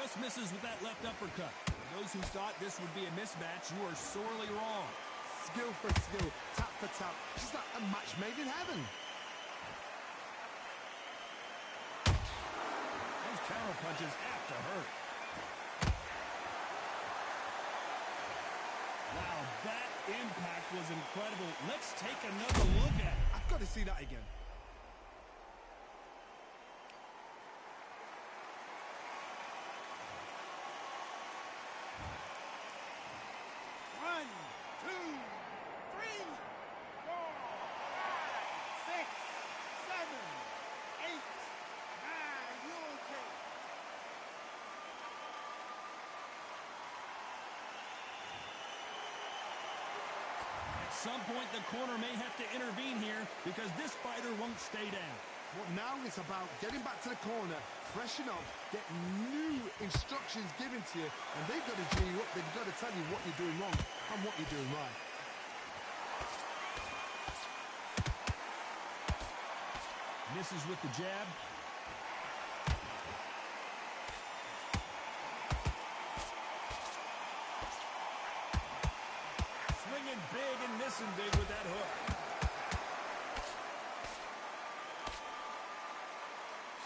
Just misses with that left uppercut. For those who thought this would be a mismatch, you are sorely wrong. Skill for skill, tap for tap, just like a match made in heaven. Those counter punches have to hurt. Wow, that impact was incredible. Let's take another look at it. I've got to see that again. At some point, the corner may have to intervene here because this fighter won't stay down. Well, now it's about getting back to the corner, freshen up, get new instructions given to you, and they've got to G you up. They've got to tell you what you're doing wrong and what you're doing right. Misses with the jab. Swinging big and missing big with that hook.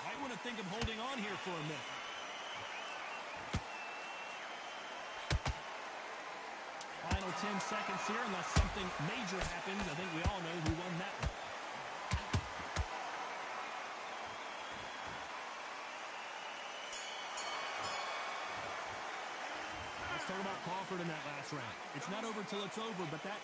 Might want to think of holding on here for a minute. Final 10 seconds here, unless something major happens. I think we all know who won that one. Let's talk about Crawford in that last round. It's not over till it's over, but that...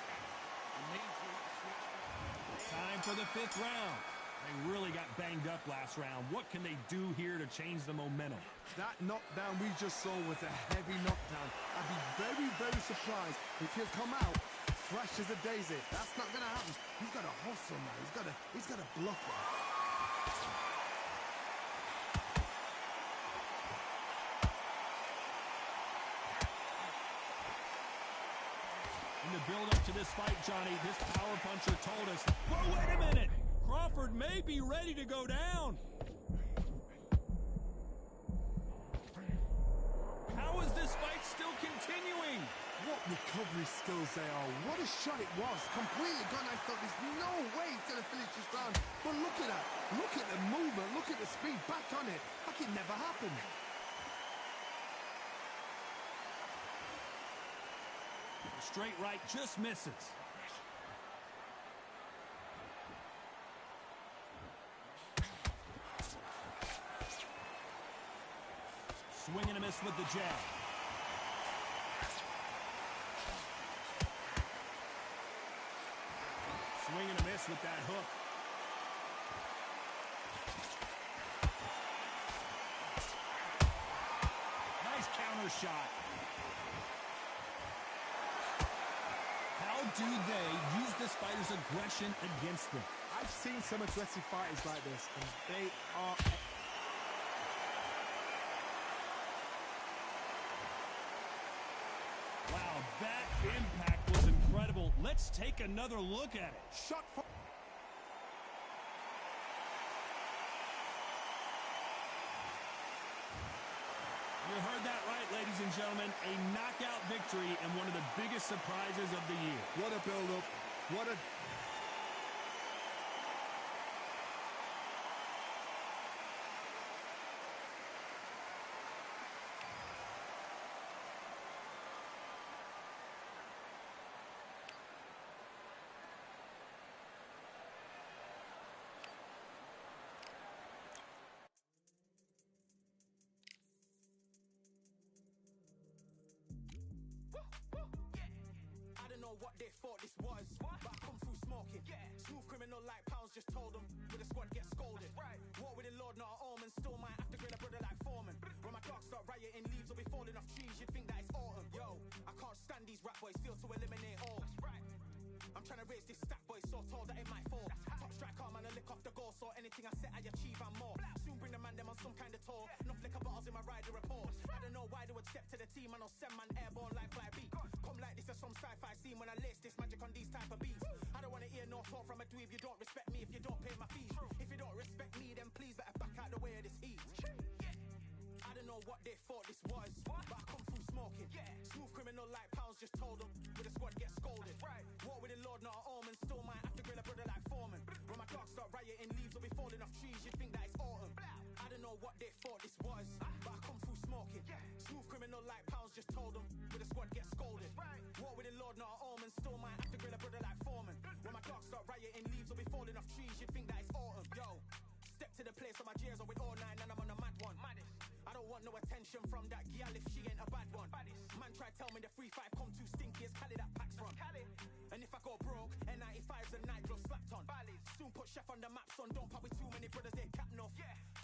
Time for the 5th round. They really got banged up last round. What can they do here to change the momentum? That knockdown we just saw was a heavy knockdown. I'd be very, very surprised if he'll come out fresh as a daisy. That's not going to happen. He's got to hustle now. He's got to bluff it. In the build-up to this fight, Johnny, this power puncher told us, whoa, wait a minute! Crawford may be ready to go down. How is this fight still continuing? What recovery skills they are. What a shot it was. Completely gone. I thought there's no way he's going to finish this round. But look at that. Look at the movement. Look at the speed. Back on it. Like it never happened. Straight right just misses. Swing and a miss with the jab. Swing and a miss with that hook. Nice counter shot. How do they use this fighter's aggression against them? I've seen some aggressive fighters like this, and they are... Wow, that impact was incredible. Let's take another look at it. Shot for... You heard that right, ladies and gentlemen. A knockout victory and one of the biggest surprises of the year. What a build-up. What a... What they thought this was, but I come through smoking. Smooth criminal like pounds, just told them with the squad get scolded. War with the Lord, not an omen. Still might have to grill a brother like Foreman. When my dogs start rioting, leaves will be falling off trees. You'd think that it's autumn. Yo, I can't stand these rap boys, feel to eliminate all. I'm trying to raise this stack boy, so tall that it might fall. Top striker, man, I lick off the goal, so anything I set I achieve and more. Soon bring the man them on some kind of tour. Enough liquor bottles in my rider report. I don't know why they would step to the team and I'll send man airborne like fly beat. Come like this as some sci-fi scene when I lace this magic on these type of beats. I don't wanna hear no talk from a dweeb. You don't respect me if you don't pay my fees. If you don't respect me, then please better back out the way of this heat. I don't know what they thought this was, but I come through smoking. Smooth criminal like pounds, just told them with the squad get scolded. War with the Lord, not an omen. Still might have to grill a brother like Foreman. When my dogs start rioting, leaves will be falling off trees. You'd think that it's autumn. I don't know what they thought this was, but I come through smoking. Smooth criminal like pounds, just told them with the squad get scolded. War with the Lord, not an omen. Still might have to grill a brother like Foreman. When my dogs start rioting, leaves will be falling off trees. You'd think that it's autumn. Yo, step to the place on my gears are with all nine and I'm on a mad one. I don't want no attention from that gal if she ain't a bad one. Man try tell me the 3-5 come too stinky as Cali that packs from. And if I go broke, N95s and nightgloves slapped on. Soon put chef on the map, son. Don't pop with too many brothers, they cap enough.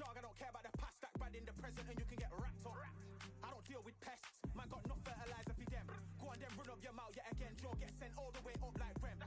Dog, I don't care about the past, that bad in the present and you can get wrapped up. I don't deal with pests, man got no fertilizer for them. Go on then run up your mouth yet again. Joe get sent all the way up like Rem.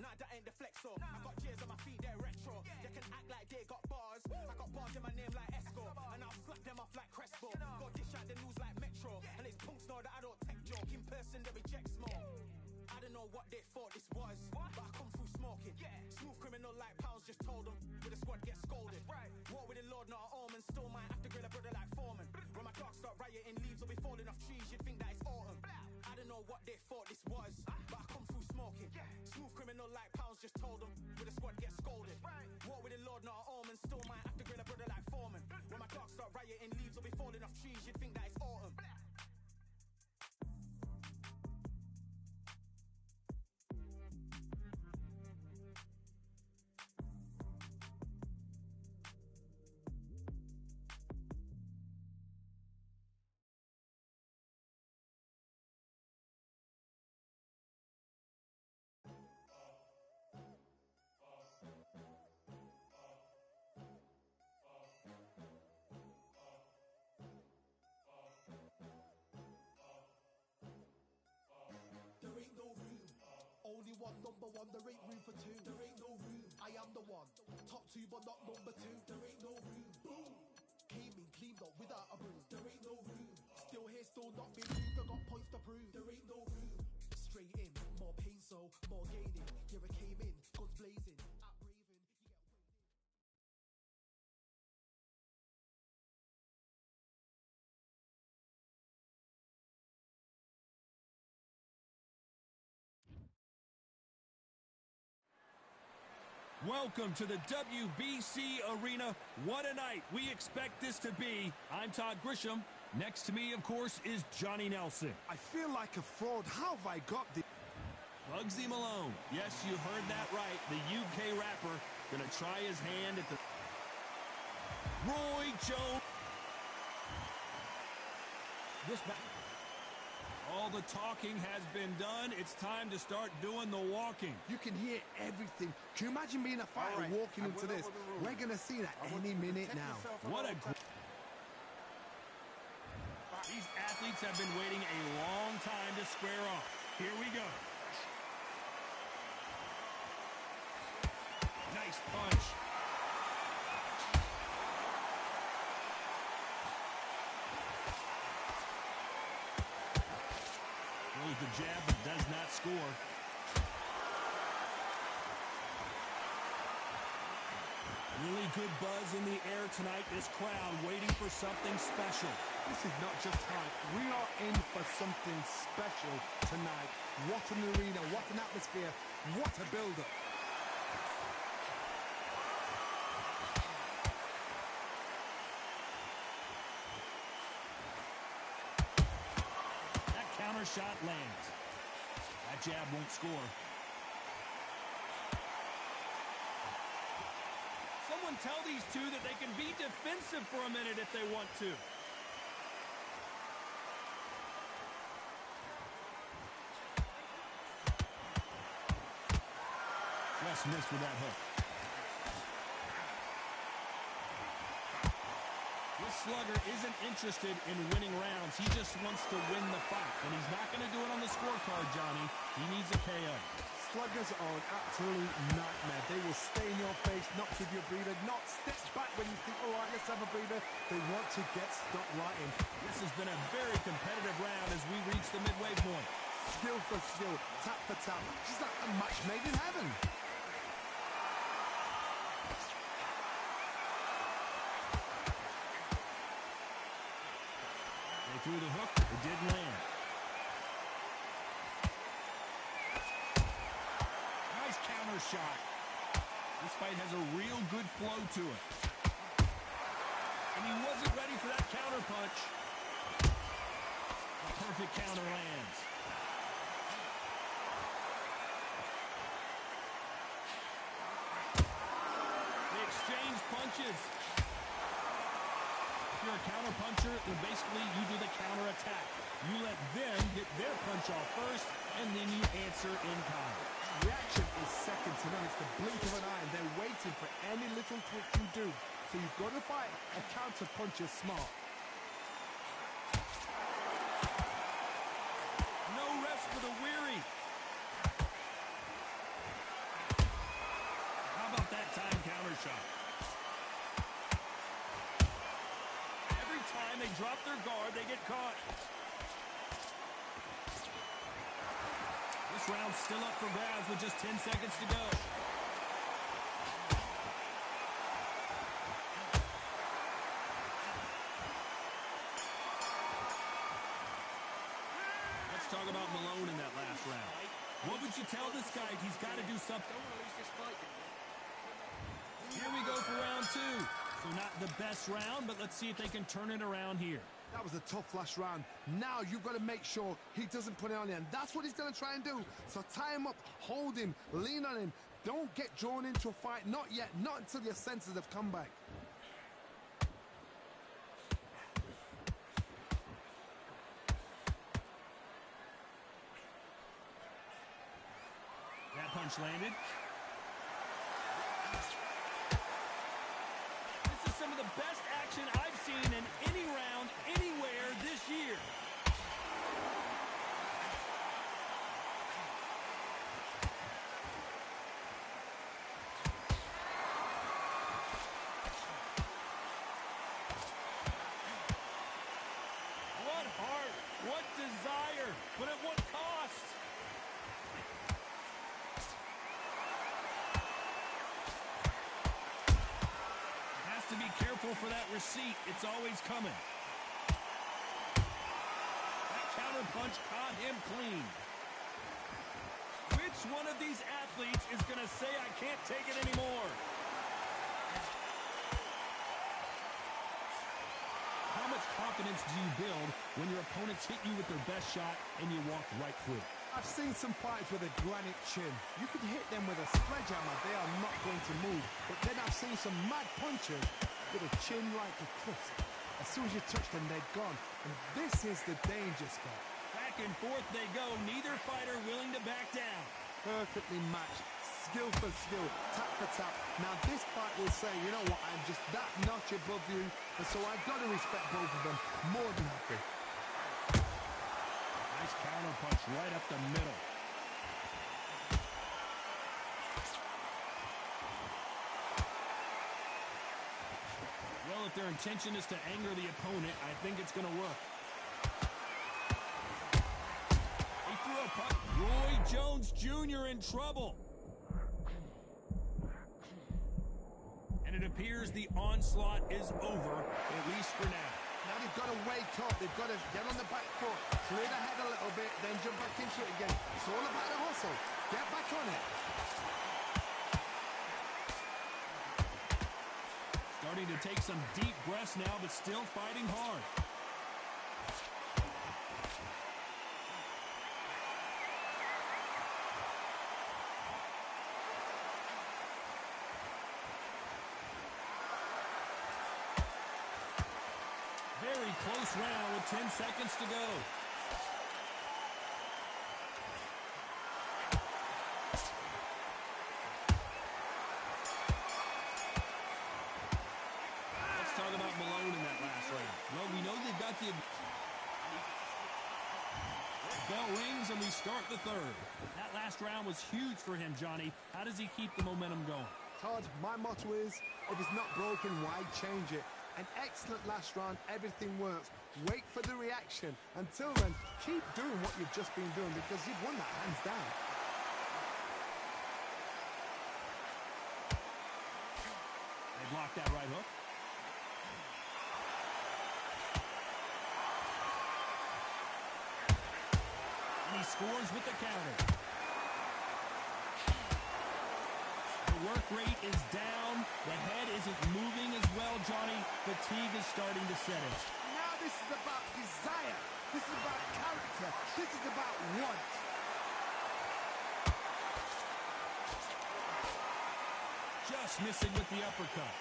Nah, that ain't the flexo. I got J's on my feet, they're retro. They can act like they got bars. I got bars in my name like Esco. And I'll slap them off like Crespo. Go dish out the news like Metro. And it's punks know that I don't tech joke. In person they reject smoke. I don't know what they thought this was, but I come through smoking. Smooth criminal like pounds, just told them with the squad get scolded. War with the Lord, not an omen. Still might have to grill a brother like Foreman. When my dogs start rioting, leaves will be falling off trees. You'd think that it's autumn. I don't know what they thought this was, but I come through smoking. Smooth criminal like pounds, just told them with the squad get scolded. War with the Lord, not an omen. Still might have to grill a brother like Foreman. When my dogs start rioting, leaves will be falling off trees. You'd think that it's autumn. Only one, number one, there ain't room for two. There ain't no room. I am the one. Top two, but not number two. There ain't no room. Boom. Came in, cleaned up without a broom. There ain't no room. Still here, still not been moved. I got points to prove. There ain't no room. Straight in, more pain, so more gaining. Here I came in, guns blazing. At Raven, you get winded. Welcome to the WBC Arena. What a night we expect this to be. I'm Todd Grisham. Next to me, of course, is Johnny Nelson. I feel like a fraud. How have I got this? Bugsy Malone. Yes, you heard that right. The UK rapper gonna try his hand at the... Roy Jones. This back. All the talking has been done. It's time to start doing the walking. You can hear everything. Can you imagine being a fighter walking into this? We're going to see that any minute now. What a... These athletes have been waiting a long time to square off. Here we go. Nice punch. Throws the jab but does not score. Really good buzz in the air tonight. This crowd waiting for something special. This is not just hype. We are in for something special tonight. What an arena, what an atmosphere, what a build-up. That counter shot lands. That jab won't score. Someone tell these two that they can be defensive for a minute if they want to. Just missed with that hook. This slugger isn't interested in winning rounds. He just wants to win the fight. And he's not going to do it on the scorecard, Johnny. He needs a KO. Sluggers are an absolute nightmare. They will stay in your face, not give you a breather, not step back when you think, all right, let's have a breather. They want to get stuck right in. This has been a very competitive round as we reach the midway point. Skill for skill, tap for tap. Just like a match made in heaven. They threw the hook. It didn't land. Counter shot. This fight has a real good flow to it. And he wasn't ready for that counter punch. A perfect counter lands. They exchange punches. If you're a counter puncher, then basically you do the counter attack. You let them get their punch off first, and then you answer in kind. Reaction is second to none. It's the blink of an eye, and they're waiting for any little twitch you do. So you've got to fight a counter puncher smart. No rest for the weary. How about that time counter shot? Every time they drop their guard, they get caught. This round's still up for grabs with just 10 seconds to go. Let's talk about Malone in that last round. What would you tell this guy? He's got to do something. Here we go for round two. So not the best round, but let's see if they can turn it around here. That was a tough last round. Now you've got to make sure he doesn't put it on you. And that's what he's going to try and do. So tie him up, hold him, lean on him. Don't get drawn into a fight. Not yet. Not until your senses have come back. That punch landed. This is some of the best action I've seen in any round, anywhere this year. What heart, what desire, but at what cost? To be careful for that receipt. It's always coming. That counter punch caught him clean. Which one of these athletes is going to say, I can't take it anymore? How much confidence do you build when your opponents hit you with their best shot and you walk right through? I've seen some fighters with a granite chin. You could hit them with a sledgehammer. They are not going to move. But then I've seen some mad punchers with a chin like a crisp. A soon as you touch them, they're gone. And this is the danger spot. Back and forth they go. Neither fighter willing to back down. Perfectly matched. Skill for skill, tap for tap. Now this fight will say, you know what, I'm just that notch above you, and so I've got to respect both of them. More than happy. Nice counter punch right up the middle. Well, if their intention is to anger the opponent, I think it's going to work. He threw a punch. Roy Jones Jr. in trouble. And it appears the onslaught is over, at least for now. Now they've got to wake up. They've got to get on the back foot, clear the head a little bit, then jump back into it again. It's all about the hustle. Get back on it. Starting to take some deep breaths now, but still fighting hard. Very close round with 10 seconds to go. Let's talk about Malone in that last round. Well, we know they've got the... Bell rings and we start the third. That last round was huge for him, Johnny. How does he keep the momentum going? Todd, my motto is, if it's not broken, why change it? An excellent last round, everything works. Wait for the reaction. Until then, keep doing what you've just been doing because you've won that hands down. They blocked that right hook. And he scores with the counter. The work rate is down. The head isn't moving as well, Johnny. Fatigue is starting to set in. Now this is about desire. This is about character. This is about want. Just missing with the uppercut.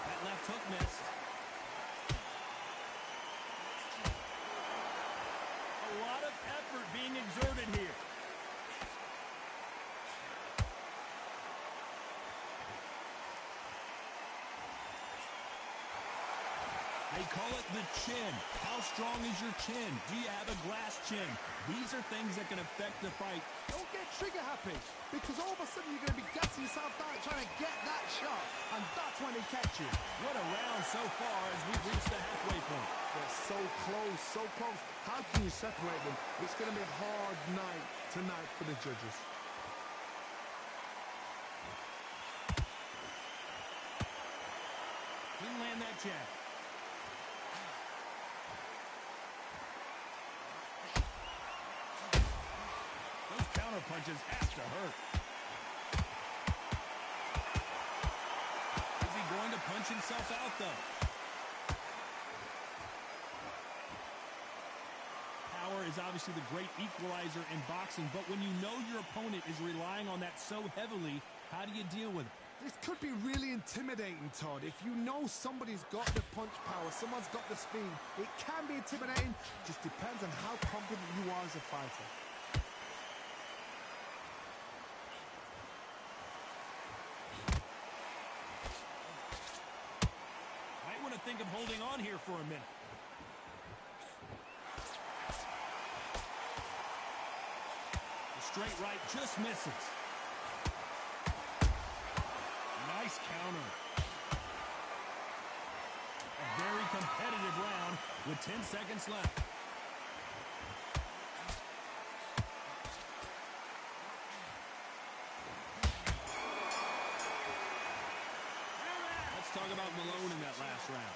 That left hook missed. A lot of effort being exerted here. They call it the chin. How strong is your chin? Do you have a glass chin? These are things that can affect the fight. Don't get trigger happy because all of a sudden you're going to be gassing yourself down trying to get that shot, and that's when they catch you. What a round so far as we've reached the halfway point. They're so close, so close. How can you separate them? It's going to be a hard night tonight for the judges. Didn't land that jab. Those counter punches have to hurt. Is he going to punch himself out, though? Power is obviously the great equalizer in boxing, but when you know your opponent is relying on that so heavily, how do you deal with it? This could be really intimidating, Todd. If you know somebody's got the punch power, someone's got the speed, it can be intimidating. Just depends on how confident you are as a fighter. Might want to think of holding on here for a minute. The straight right just misses. Nice counter. A very competitive round with 10 seconds left. Let's talk about Malone in that last round.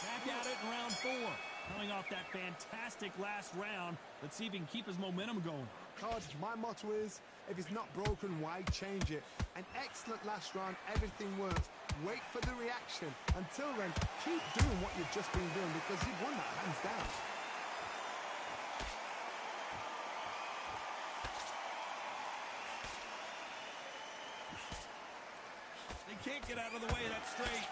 Back at it in round 4. Coming off that fantastic last round, let's see if he can keep his momentum going. Todd, my motto is, if it's not broken, why change it? An excellent last round, everything works. Wait for the reaction. Until then, keep doing what you've just been doing because you've won that hands down. Can't get out of the way of that straight.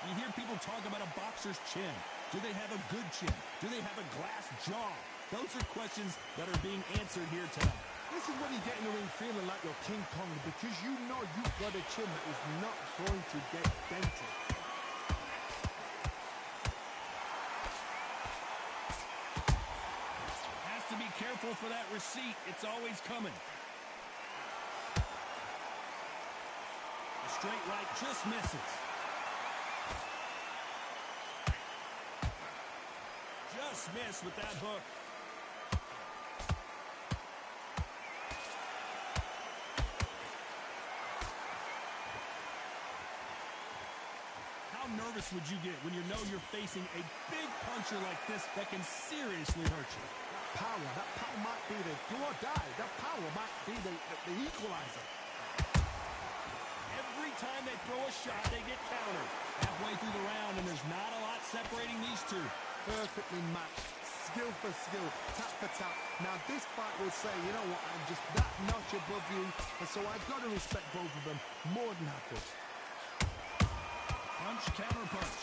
You hear people talk about a boxer's chin. Do they have a good chin? Do they have a glass jaw? Those are questions that are being answered here tonight. This is when you get in the ring feeling like you're King Kong because you know you've got a chin that is not going to get dented. Has to be careful for that receipt. It's always coming. The straight right just misses. Just missed with that hook. How nervous would you get when you know you're facing a big puncher like this that can seriously hurt you? That power might be the do or die. That power might be the equalizer. Every time they throw a shot, they get countered. Halfway through the round, and there's not a lot separating these two. Perfectly matched, skill for skill, tap for tap. Now this fight will say, you know what, I'm just that notch above you, and so I've got to respect both of them more than happy. Punch, counter punch.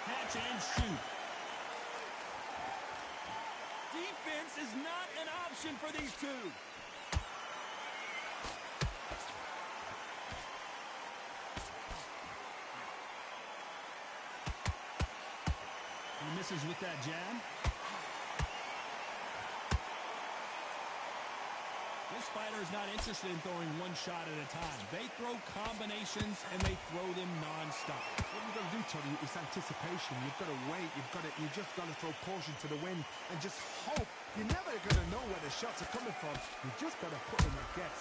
Catch and shoot. Defense is not an option for these two. He misses with that jab. This fighter is not interested in throwing one shot at a time. They throw combinations, and they throw them non-stop. What you've got to do, Tony, is anticipation. You've got to wait. You just got to throw caution to the wind and just hope. You're never going to know where the shots are coming from. You just got to put in a guess.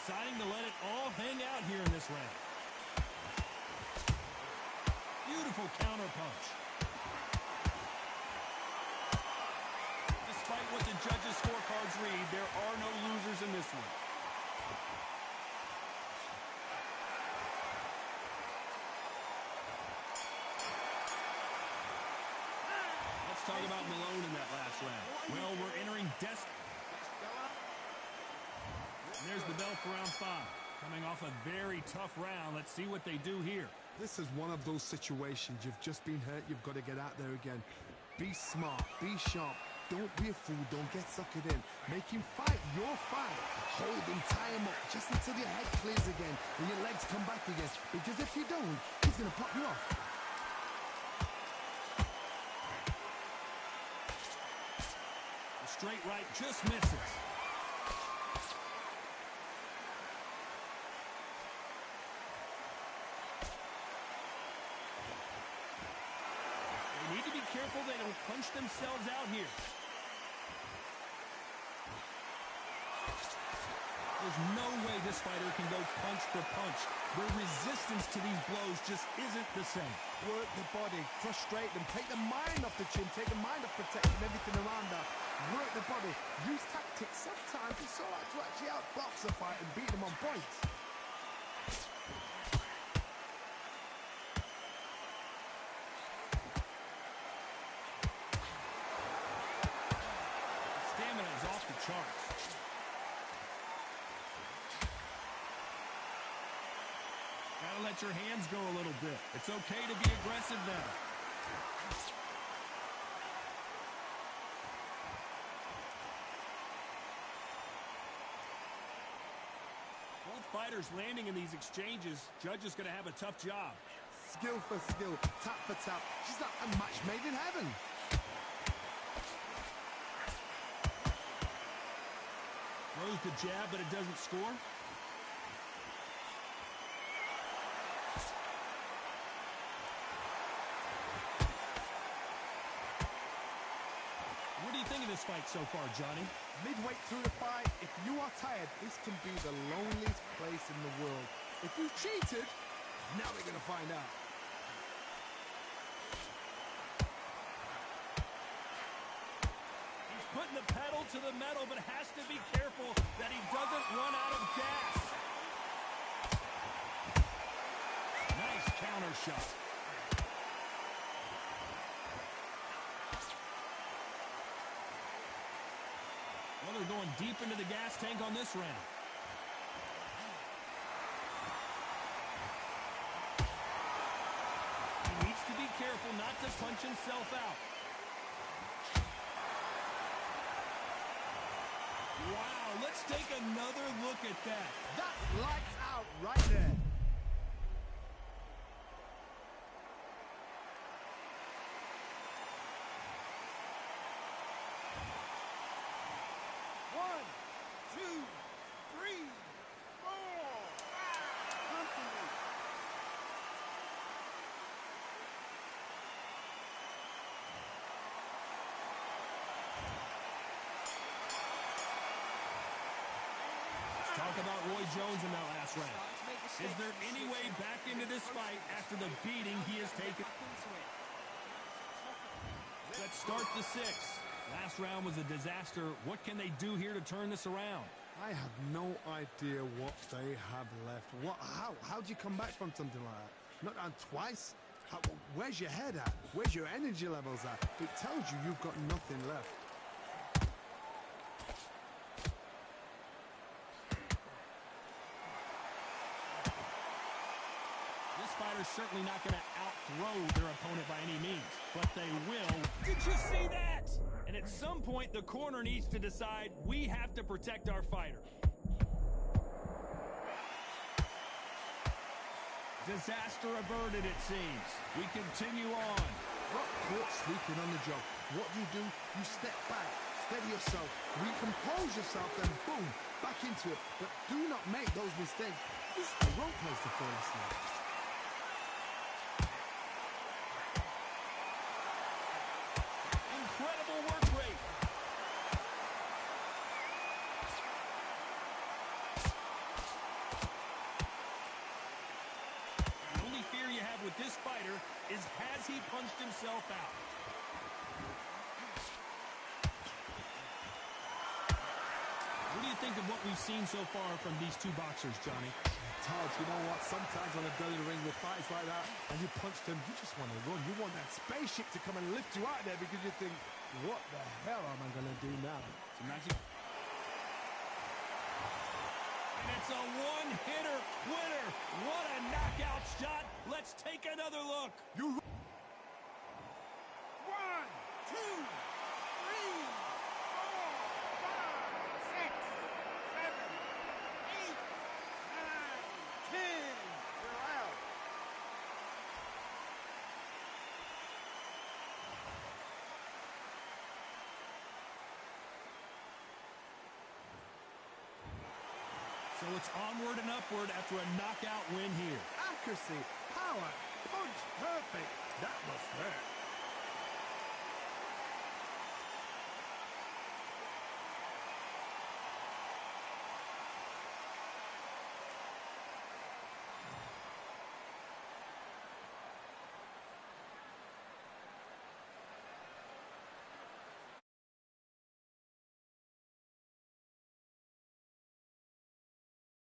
Deciding to let it all hang out here in this round. Beautiful counter punch. Despite what the judges' scorecards read, there are no losers in this one. Let's talk about Malone in that last round. Well, we're entering and there's the bell for round 5. Coming off a very tough round. Let's see what they do here. This is one of those situations. You've just been hurt. You've got to get out there again. Be smart. Be sharp. Don't be a fool. Don't get suckered in. Make him fight your fight. Hold him, tie him up, just until your head clears again and your legs come back again. Because if you don't, he's going to pop you off. The straight right just misses. Need to be careful they don't punch themselves out here. There's no way this fighter can go punch for punch. Their resistance to these blows just isn't the same. Work the body, frustrate them, take the mind off the chin, take the mind off protecting everything around that. Work the body, use tactics. Sometimes it's all right to actually outbox a fight and beat them on points. Charts. Gotta let your hands go a little bit. It's okay to be aggressive now. Both fighters landing in these exchanges. Judge is going to have a tough job. Skill for skill, tap for tap. She's like a match made in heaven. Throws the jab, but it doesn't score. What do you think of this fight so far, Johnny? Midway through the fight, if you are tired, this can be the loneliest place in the world. If you cheated, now we're going to find out. Putting the pedal to the metal, but has to be careful that he doesn't run out of gas. counter shot. Well, they're going deep into the gas tank on this round. He needs to be careful not to punch himself out. Wow, let's take another look at that. That's lights out right there. One, two, three, four, five. Continue. Talk about Roy Jones in that last round. Is there any way back into this fight after the beating he has taken? Let's start the sixth. Last round was a disaster. What can they do here to turn this around? I have no idea what they have left. How do you come back from something like that? Not down twice? Where's your head at? Where's your energy levels at? It tells you you've got nothing left. This fighter's certainly not going to outthrow their opponent by any means, but they will. Did you see that? And at some point, the corner needs to decide we have to protect our fighter. Disaster averted, it seems. We continue on. Got caught sleeping on the job. What do? You step back, steady yourself, recompose yourself, then boom, back into it. But do not make those mistakes. This is the wrong place to fall asleep. Incredible work rate. The only fear you have with this fighter is, has he punched himself out? What do you think of what we've seen so far from these two boxers, Johnny? Todd, you know what? Sometimes when they're in the ring with fights like that, and you punch them, you just want to run. You want that spaceship to come and lift you out there because you think, what the hell am I going to do now? And it's a one-hitter winner. What a knockout shot. Let's take another look. You. 1, 2, 3, 4, 5, 6, 7, 8, 9, 10. You're out. So it's onward and upward after a knockout win here. Accuracy, power, punch, perfect. That must hurt.